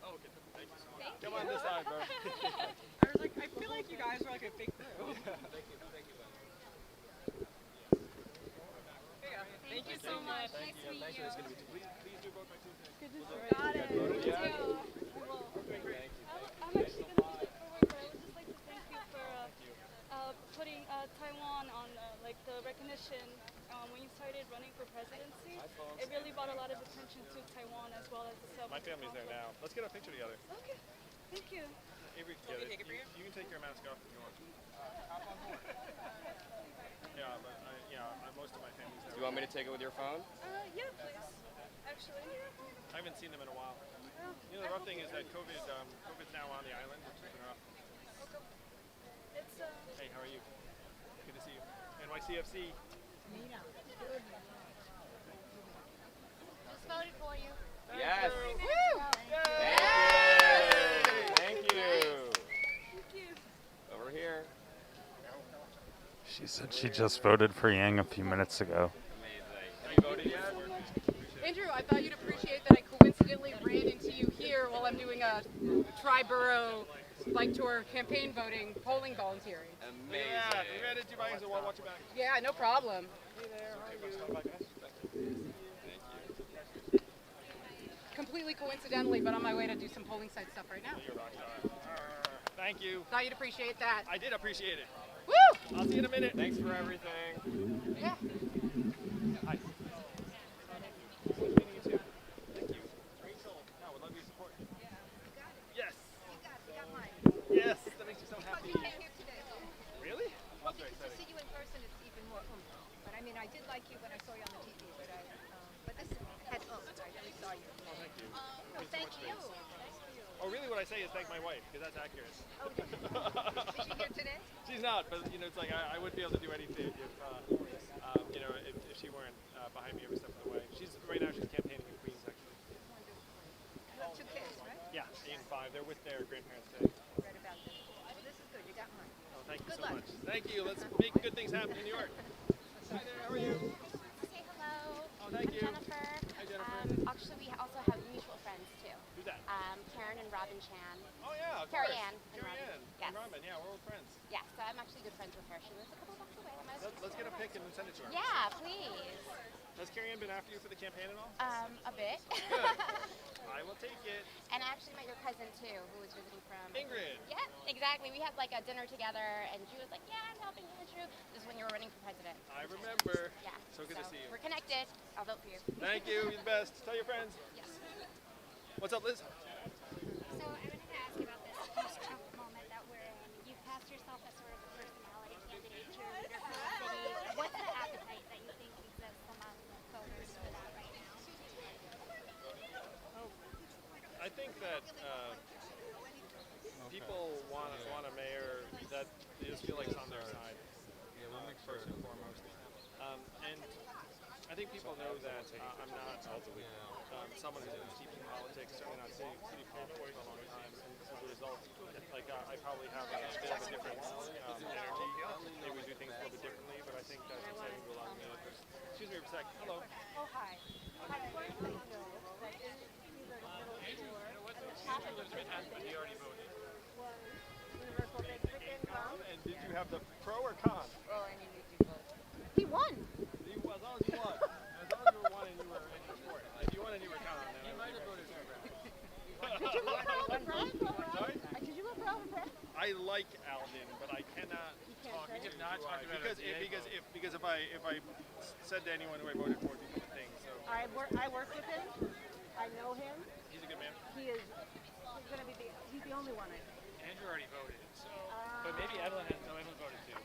Oh, okay. Thank you so much. Come on this side, bro. I was like, I feel like you guys are like a big crew. Thank you. Thank you so much. Thank you. Nice to meet you. Please do vote by Tuesday. Good to see you. Got it. Yeah. Okay, great. I'm actually going to take it forward, but I would just like to thank you for putting Taiwan on like the recognition when you started running for presidency, it really brought a lot of attention to Taiwan as well as the South. My family's there now. Let's get a picture together. Okay, thank you. Avery can get it. You can take your mask off if you want. Yeah, but most of my family's there. Do you want me to take it with your phone? Yeah, please. Actually. I haven't seen them in a while. Well, You know, the rough thing is that COVID's now on the island, which has been rough. It's Hey, how are you? Good to see you. NYCFC. Just voted for you. Yes. Woo! Thank you. Over here. She said she just voted for Yang a few minutes ago. Have you voted yet? Andrew, I thought you'd appreciate that I coincidentally ran into you here while I'm doing a tri-borough bike tour campaign voting polling volunteering. Amazing. Yeah, we ran into you by accident. Watch your back. Yeah, no problem. Hey there, how are you? Completely coincidentally, but on my way to do some polling site stuff right now. You're a rock star. Thank you. Thought you'd appreciate that. I did appreciate it. Woo! I'll see you in a minute. Thanks for everything. Yeah. Hi. Nice meeting you too. Thank you. Rachel, no, would love your support. Yes. Yes, that makes me so happy. Really? Well, That's very because to exciting. see you in person, it's even more oomph. But I mean, I did like you when I saw you on the TV, but this had oomph. I really saw you. Oh, thank you. No, Means so thank much to you. me. Thank you. Oh, really what I say is thank my wife, because that's accurate. Oh, is she here today? She's not, but you know, it's like I wouldn't be able to do anything if if she weren't behind me every step of the way. Right now she's campaigning in Queens, actually. You have two kids, right? Yeah, 8 and 5. They're with their grandparents today. Read about this. Well, this is good. You got mine. Oh, thank you Good so luck. much. Thank you. Let's make good things happen in New York. Hi there. How are you? Say hello. Oh, thank you. Jennifer. Hi, Jennifer. Actually, we also have mutual friends too. Who's that? Karen and Robin Chan. Oh yeah, of Carrie course. Ann and Carrie Robin. Ann. Yes. And Robin. Yeah, we're old friends. Yeah, so I'm actually good friends with her. She lives a couple blocks away. I might as well Let's just get a go pic over. and send it to her. Yeah, please. Has Carrie Ann been after you for the campaign at all? A bit. Good. I will take it. And I actually met your cousin too, who was visiting from Ingrid. Yep, exactly. We had like a dinner together, and she was like, "Yeah, I'm helping Andrew." This is when you were running for president. I remember. Yeah. So good to see you. We're connected. I'll vote for you. Thank you. You're the best. Tell your friends. Yes. What's up, Liz? So I wanted to ask you about this post-Trump moment that we're in. You've cast yourself as sort of a personality candidate, cheerleader for the city. What's the appetite that you think exists among voters for that right now? I think that people want a mayor that they just feel like is on their side. First and foremost. And I think people know that I'm not someone who's been steeped in politics, certainly not city politics for a long time. And as a result, like I probably have a bit of a different energy. Maybe we do things a little bit differently, but I think that's exciting to a lot of me. Excuse me for a sec. Hello. Oh, hi. I wanted to know that in either He lives in Manhattan, but he already voted. was Universal Big Chicken come? And did you have the pro or con? Oh, I mean, you both. He won. As long as you won. As long as you were one and you were in support. If you won and you were con, then I might have voted for Did you vote for Alvin Bragg? Sorry? Did you vote for Alvin Bragg? I like Alvin, but I cannot talk. We have not talked about it because if I said to anyone who I voted for, people would think so. I work with him. I know him. He's a good man. He's going to be he's the only one I think. Andrew already voted, so. But maybe Evelyn has. No, Evelyn voted too.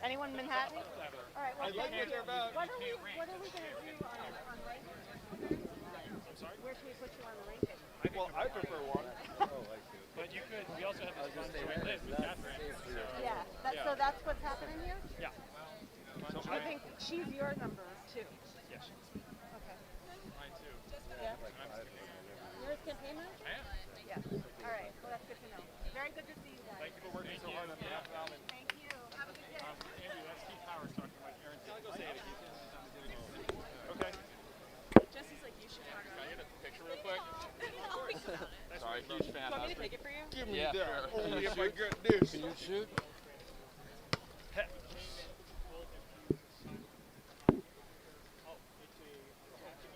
Anyone in Manhattan? Evelyn. All right. Well, I like what they're about. What are we going to do on ranking? I'm sorry? Where should we put you on the ranking? Well, I prefer one. But you could. We also have this fun joint list with Kathryn. So. Yeah. So that's what's happening here. Yeah. So I think she's your number too. Yes. Okay. Mine too. Yeah. You're his campaign manager? I am. Yeah. All right. Well, that's good to know. Very good to see you guys. Thank you for working so hard on behalf of Alvin. Thank you. Have a good day. Andrew, that's Keith Powers talking about Aaron. I'll go say it again. Okay. Jesse's like, you should talk Can I about get a picture real quick? it. Sorry, huge fan. Want me to take it for you? Give me Yeah, that. sure. Only if I get this. Can you shoot? Heck.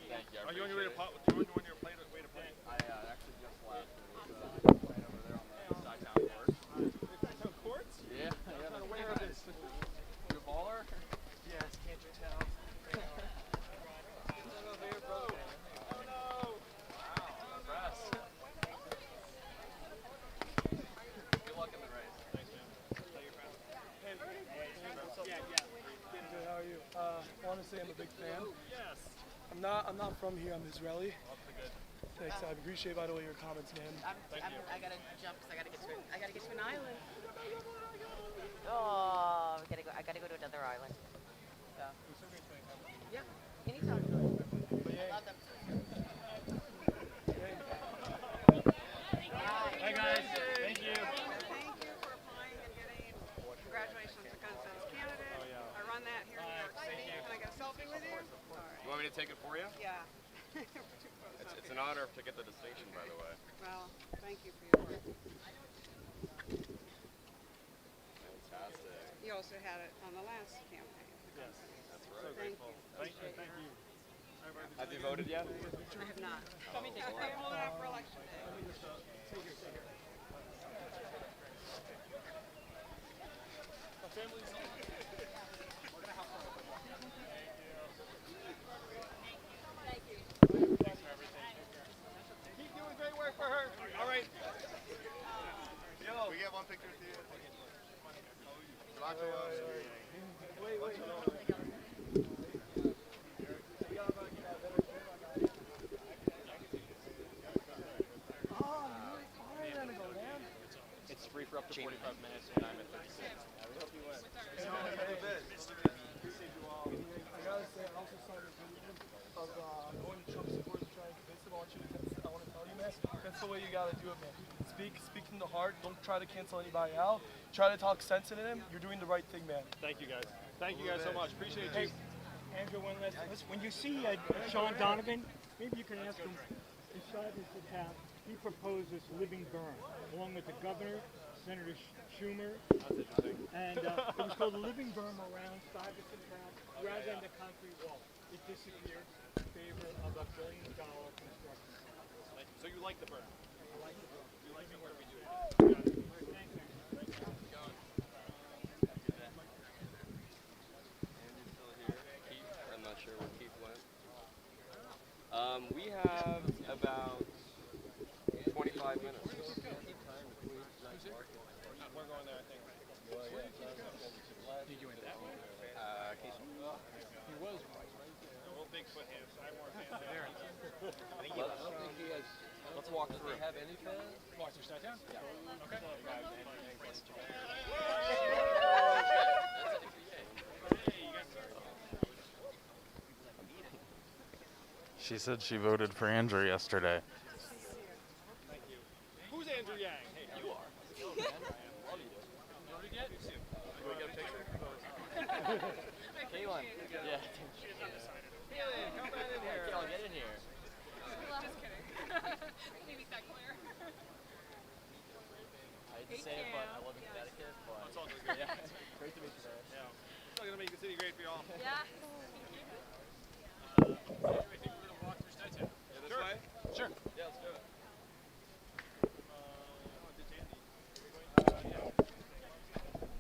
Thank you. Are you on your way to play? I actually just left. It was right over there on the side town court. Courts? Yeah. I'm not aware of this. You a baller? Yes, can't you tell? fan. Yes. I'm not from here. I'm Israeli. Thanks. I appreciate, by the way, your comments, man. I gotta jump because I gotta get to an island. Oh, I gotta go to another island. So. Yeah. Anytime. I love them. Hi guys. Thank you. Thank you for applying and getting congratulations to Gun Sense candidate. I run that here in New York City. Can I get a selfie with you? All right. You want me to take it for you? Yeah. It's an honor to get the distinction, by the way. Well, thank you for your work. Fantastic. You also had it on the last campaign. Yes, that's So right. thank you. Thank you. Have you voted yet? I have not. Oh, I'm holding out for election day. My family's Thanks for everything. Keep doing great work for her. All right. We get one picture with you. Wait. It's free for up to 45 minutes, and I'm at 36. I hope you win. I gotta say, I also saw your video of going to Trump supporters and trying to convince them. I want to tell you, man, that's the way you gotta do it, man. Speak from the heart. Don't try to cancel anybody out. Try to talk sense into them. You're doing the right thing, man. Thank you guys. Thank you guys so much. Appreciate you. Andrew, one last thing. When you see Sean Donovan, maybe you can ask him, inside his account, he proposed this living burn, along with the governor, Senator Schumer. That's interesting. And it was called living burn around Stuyvesant Town, rather than the concrete wall. It disappeared in favor of $1 billion construction. So you like the burn? I like the burn. You like the burn? We do. Thank you. Andy's still here. Keith, I'm not sure where Keith went. We have about 25 minutes. We're going there, I think. Did you win that one? Keith. He was right. Well, Bigfoot hands. I more fans. There. I think he has. Let's walk through. Do they have any fans? Walk through Stuytown? Yeah. Okay. She said she voted for Andrew yesterday. Thank you. Who's Andrew Yang? Hey, you are. Voted yet? Can we get a picture? Kaylin. Yeah. Kaylin, come right in here. Kaylin, get in here. Just kidding. Maybe that clear. I hate to say it, but I love you, Connecticut. But It's all good. yeah, great to meet you, man. Yeah. It's all gonna make the city great for y'all. Yeah. I think we're going to walk through Stuytown. Yeah, this way? Sure. Yeah, let's do it.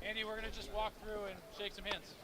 Andy, we're going to just walk through and shake some hands.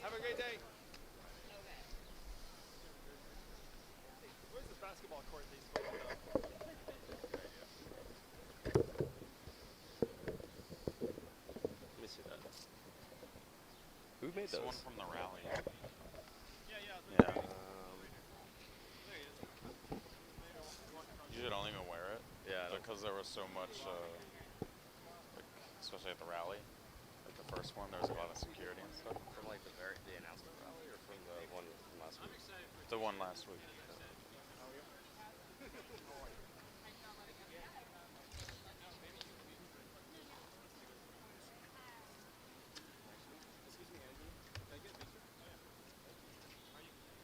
Have a great day. Where's the basketball court they spoke about? Let me see that. Who made those? One from the rally. Yeah. You don't even wear it. Yeah. Because there was so much, like, especially at the rally, like the first one, there was a lot of security and stuff. From like the announcement rally or from the one from last week? The one last week. Excuse me, Andy. Can I get a picture? Oh, yeah.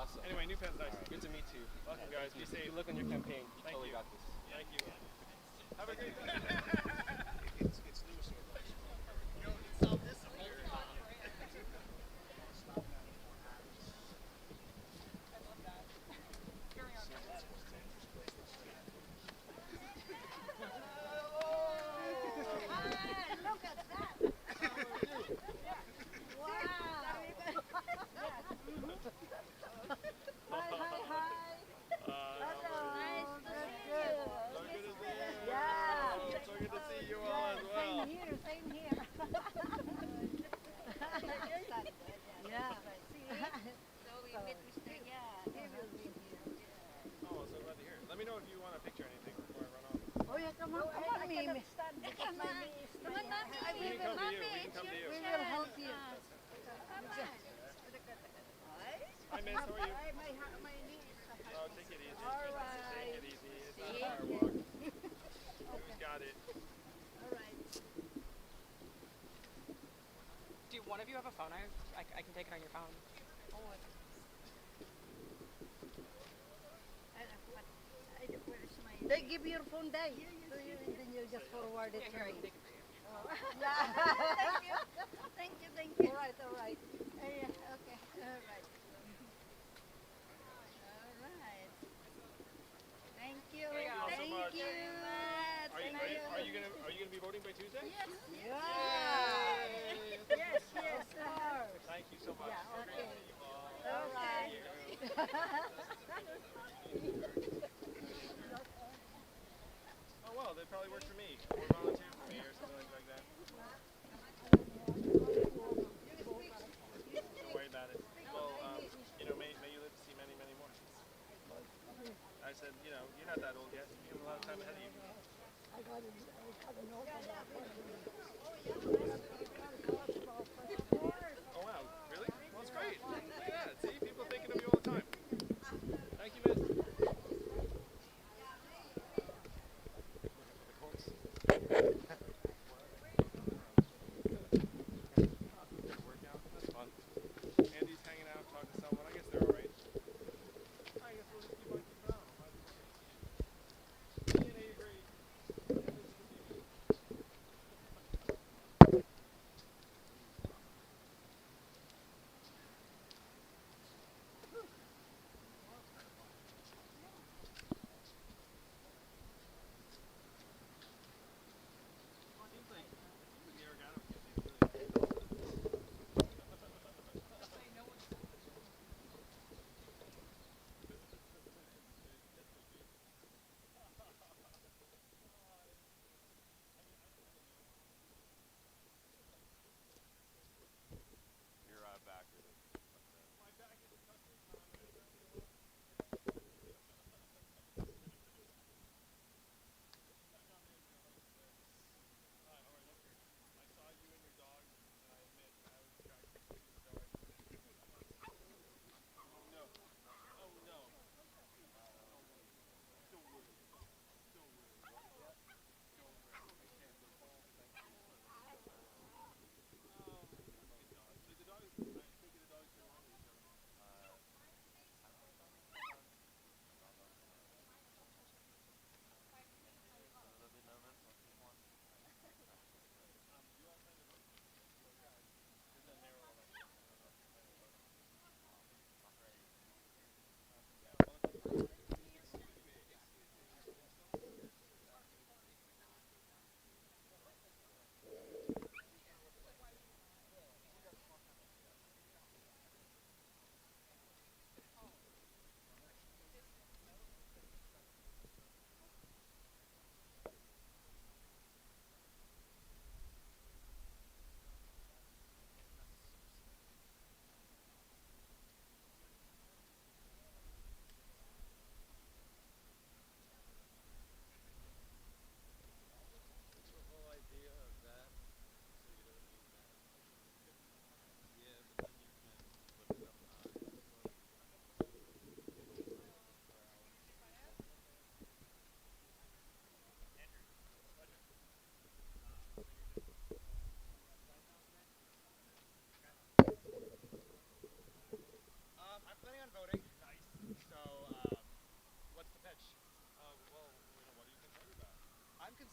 Awesome. Anyway, New Penn's nice. Good to meet you. Welcome, guys. Be safe. Good luck on your campaign. You Thank totally you. got this. Thank you. Have a great day. It's new so much. Look at that. Wow. Hi, hi, hi. Hello. Nice to see you. So good to see you. Yeah. So good to see you all as well. Same here, same here. Yeah. So we met Mr. Yeah, he will be here. Oh, so glad to hear it. Let me know if you want a picture or anything before I run off. Oh yeah, come on, come on, Mimi. Come on, Mommy. We can come to you. We can come to you. We will help you. Hi, Miss. How are you? My niece. Oh, take it easy. All right. Take it easy. It's not a fire walk. Who's got it? All right. Do one of you have a phone? I can take it on your phone. They give you your phone day, so and then you just forward it to me. Yeah. Thank you, thank you. All right. Okay, all right. All right. Thank you. Thank you all so much. Thank you. Are you gonna be voting by Tuesday? Yes. Yay. Yes, of course. Thank you so much. Yeah, okay. All right. Oh well, that probably worked for me. Or volunteer for me or something like that. Don't worry about it. Well, may you live to see many, many more. I said, you're not that old yet. You have a lot of time ahead of you. Oh wow, really? Well, it's great. Look at that. See, people thinking of you all the time.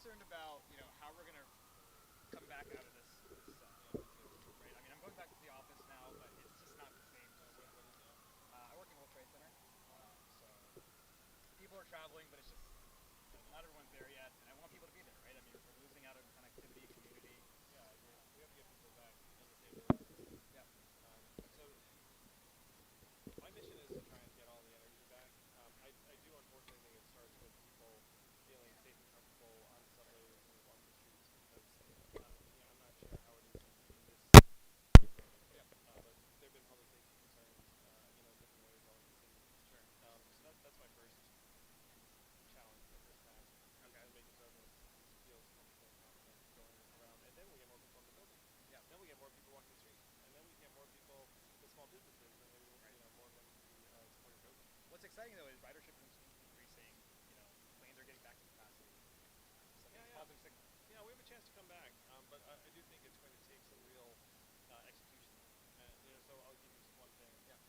concerned about how we're gonna come back out of this. Right. I mean, I'm going back to the office now, but it's just not the same. What do you do? I work in World Trade Center, so people are traveling, but it's just not everyone's there yet, and I want people to be there, right? I mean, we're losing out on connectivity, community. Yeah, I agree. We have to get people back entertained. Yeah. So my mission is to try and get all the energy back. I do unfortunately think it starts with people feeling safe and comfortable on the subways and on the streets because I'm not sure how it is in this but there have been public safety concerns in different ways all over the city. Sure. So that's my first challenge, my first task, is making sure everyone feels comfortable and confident going around, and then we get more people in the building. Yeah. Then we get more people walking the streets, and then we get more people, the small businesses, and maybe more of them can be supported buildings. What's exciting though is ridership is increasing. Planes are getting back to capacity. Positive signal. Yeah, we have a chance to come back, but I do think it's going to take some real execution. So I'll give you just one thing. Yeah.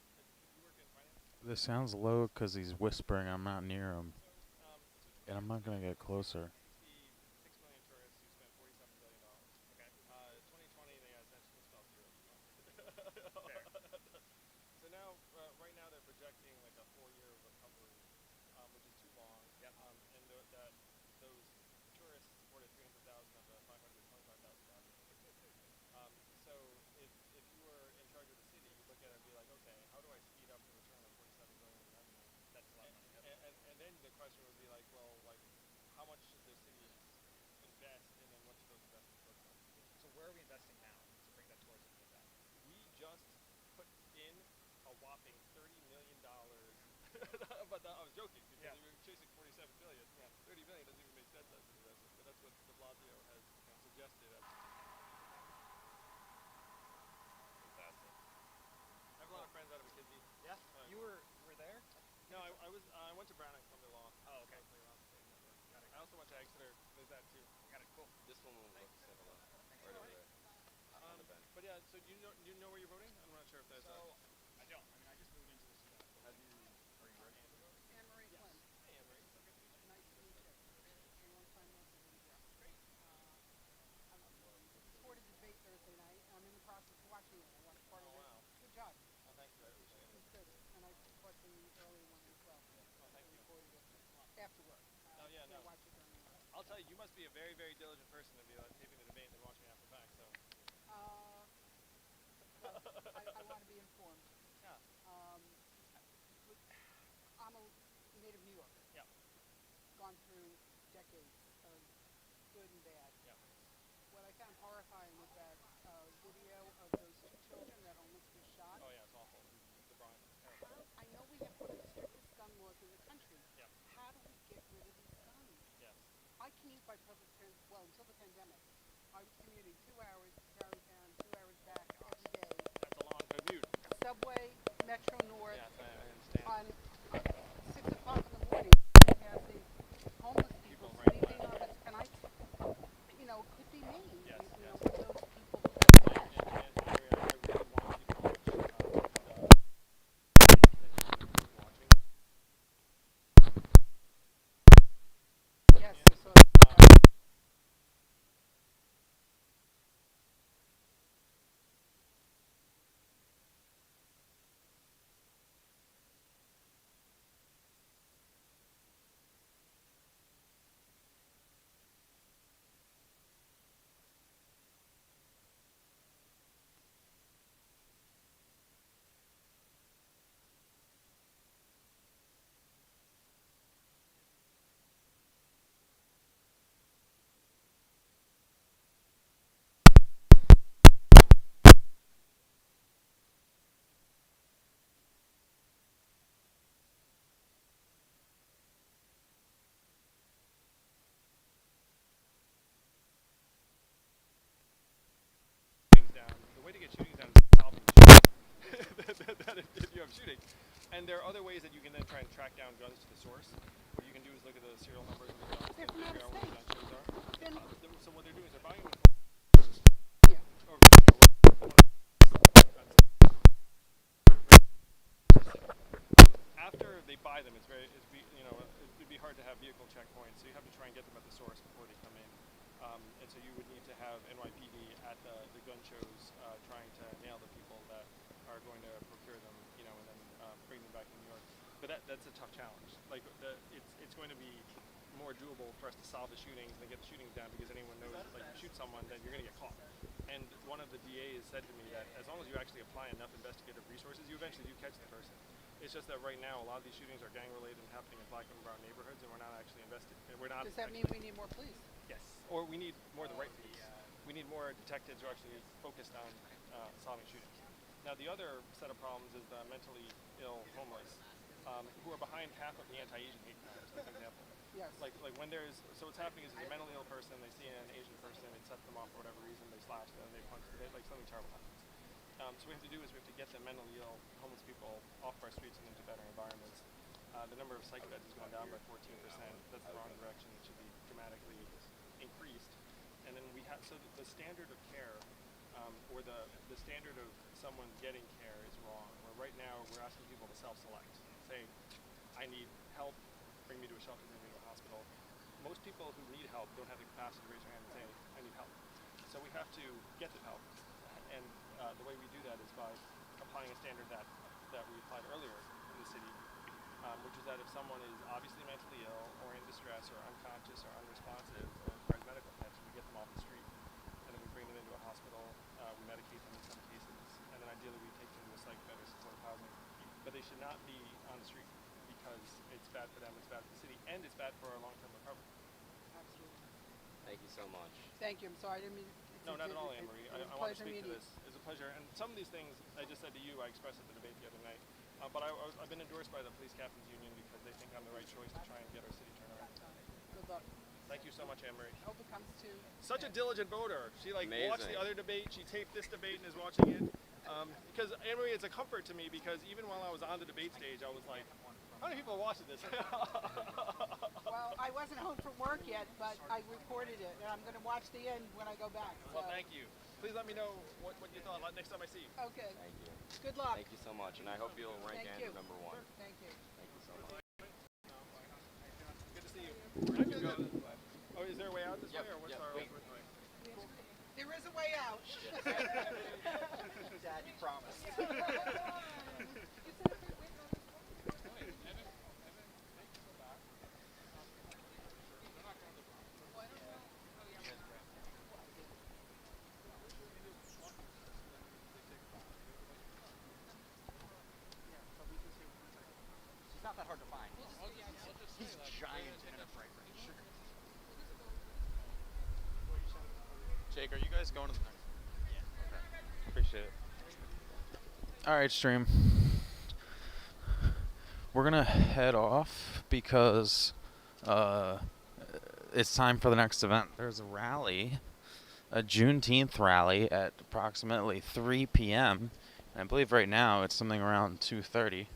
You work in finance? This sounds low because he's whispering. I'm not near him. And I'm not going to get closer. 6 million tourists who spent $47 billion. Okay. 2020, they essentially spelled zero. Fair. So now, right now, they're projecting like a 4-year recovery, which is too long. Yep. And that those tourists supported 300,000 of the 525,000 jobs. So if you were in charge of the city, you look at it and be like, okay, how do I speed up the return of 47 billion in revenue? That's a lot of money. And then the question would be like, well, how much should the city invest, and then what should those investments look like? So where are we investing now to bring that tourism back? We just put in a whopping $30 million. But I was joking because we were chasing 47 billion. Yeah. 30 million doesn't even make sense as an investment, but that's what de Blasio has suggested. Fantastic. I have a lot of friends out of McKinsey. Yeah. You were there? No, I went to Brown and Columbia Law. Oh, okay. Got it. I also went to Exeter. There's that too. Got it. Cool. This one will look say hello. Right over there. On the bench. But yeah, so do you know where you're voting? I'm not sure if that's. I don't. I mean, I just moved into this. Are you ready to vote? Anne-Marie Flynn. Hey, Anne-Marie. Nice to meet you. A long-time listener. Great. I'm supported the debate Thursday night. I'm in the process of watching it. I watched part of it. Wow. Good job. Oh, thank you. I appreciate it. It was good. And I caught the early one as well. Oh, thank you. Recorded it after work. Oh, yeah, no. Watch it during the work. I'll tell you, you must be a very, very diligent person to be taping the debate and then watching it after the fact. So. I want to be informed. Yeah. I'm a native New Yorker. Yeah. Gone through decades of good and bad. Yeah. What I found horrifying was that video of those 2 children that almost were shot. Oh yeah, it's awful. The Bronx. I know we have one of the strictest gun laws in the country. Yeah. How do we get rid of these guns? Yes. I commute by public transit. Well, until the pandemic, I was commuting 2 hours to Tarrytown, 2 hours back every day. That's a long commute. Subway, Metro North. Yes, I understand. On 6 o'clock in the morning, passing homeless people sleeping on it. And it could be me. Yes, yes. Those people who have that. Yes, I saw that. The way to get shootings down is to stop if you have shooting. And there are other ways that you can then try and track down guns to the source. What you can do is look at the serial numbers of the guns and figure out where the gun shows are. So what they're doing is they're buying them or after they buy buy them, it'd be hard to have vehicle checkpoints, so you have to try and get them at the source before they come in. And so you would need to have NYPD at the gun shows trying to nail the people that are going to procure them, and then bring them back to New York. But that's a tough challenge. Like it's going to be more doable for us to solve the shootings and get the shootings down, because anyone knows, like, you shoot someone, then you're going to get caught. And one of the DAs said to me that as long as you actually apply enough investigative resources, you eventually do catch the person. It's just that right now a lot of these shootings are gang related and happening in black and brown neighborhoods, and we're not actually investigating. Does that mean we need more police? Yes, or we need more of the right police. We need more detectives who are actually focused on solving shootings. Now the other set of problems is the mentally ill homeless, who are behind half of the anti-Asian hate crimes, for example. Yes. Like when so what's happening is a mentally ill person, they see an Asian person, it sets them off for whatever reason, they slash them, they punch them, like something terrible happens. So what we have to do is we have to get the mentally ill homeless people off our streets and into better environments. The number of psych beds has gone down by 14%. That's the wrong direction. It should be dramatically increased. And then so the standard of care, or the standard of someone getting care is wrong. Where right now we're asking people to self-select, say, I need help, bring me to a shelter, bring me to a hospital. Most people who need help don't have the capacity to raise their hand and say, I need help. So we have to get them help. And the way we do that is by applying a standard that we applied earlier in the city, which is that if someone is obviously mentally ill or in distress or unconscious or unresponsive or requires medical attention, we get them off the street. And then we bring them into a hospital, we medicate them in some cases, and then ideally we take them to a psych bed or supportive housing. But they should not be on the street, because it's bad for them, it's bad for the city, and it's bad for our long-term recovery. Absolutely. Thank you so much. Thank you. I'm sorry, I didn't mean. No, not at all, Anne-Marie. I want to speak to this. It's a pleasure. And some of these things I just said to you, I expressed at the debate the other night. But I've been endorsed by the Police Captains Union because they think I'm the right choice to try and get our city turned around. Good luck. Thank you so much, Anne-Marie. I hope it comes to. Such a diligent voter. She Amazing. watched the other debate. She taped this debate and is watching it. Because Anne-Marie, it's a comfort to me, because even while I was on the debate stage, I was like, how many people are watching this? Well, I wasn't home from work yet, but I reported it, and I'm going to watch the end when I go back. So. Well, thank you. Please let me know what you thought next time I see you. Okay. Thank you. Good luck. Thank you so much, and I hope you'll rank Andrew #1. Thank you. Thank you so much. Good to see you. Oh, is there a way out this way, or what's our way? There is a way out. Dad, you promised. She's not that hard to find. He's giant and in a bright red shirt. Jake, are you guys going to the next? Yeah. Okay. Appreciate it. Alright, stream. We're gonna head off because it's time for the next event. There's a rally, a Juneteenth rally at approximately 3 p.m. And I believe right now it's something around 2:30.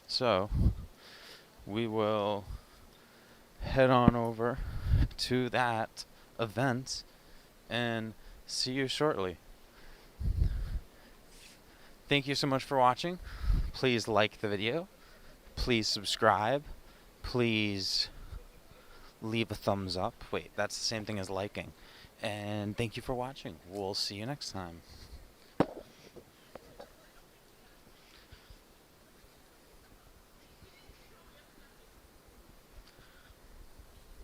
So we will head on over to that event and see you shortly. Thank you so much for watching. Please like the video. Please subscribe. Please leave a thumbs up. Wait, that's the same thing as liking. And thank you for watching. We'll see you next time.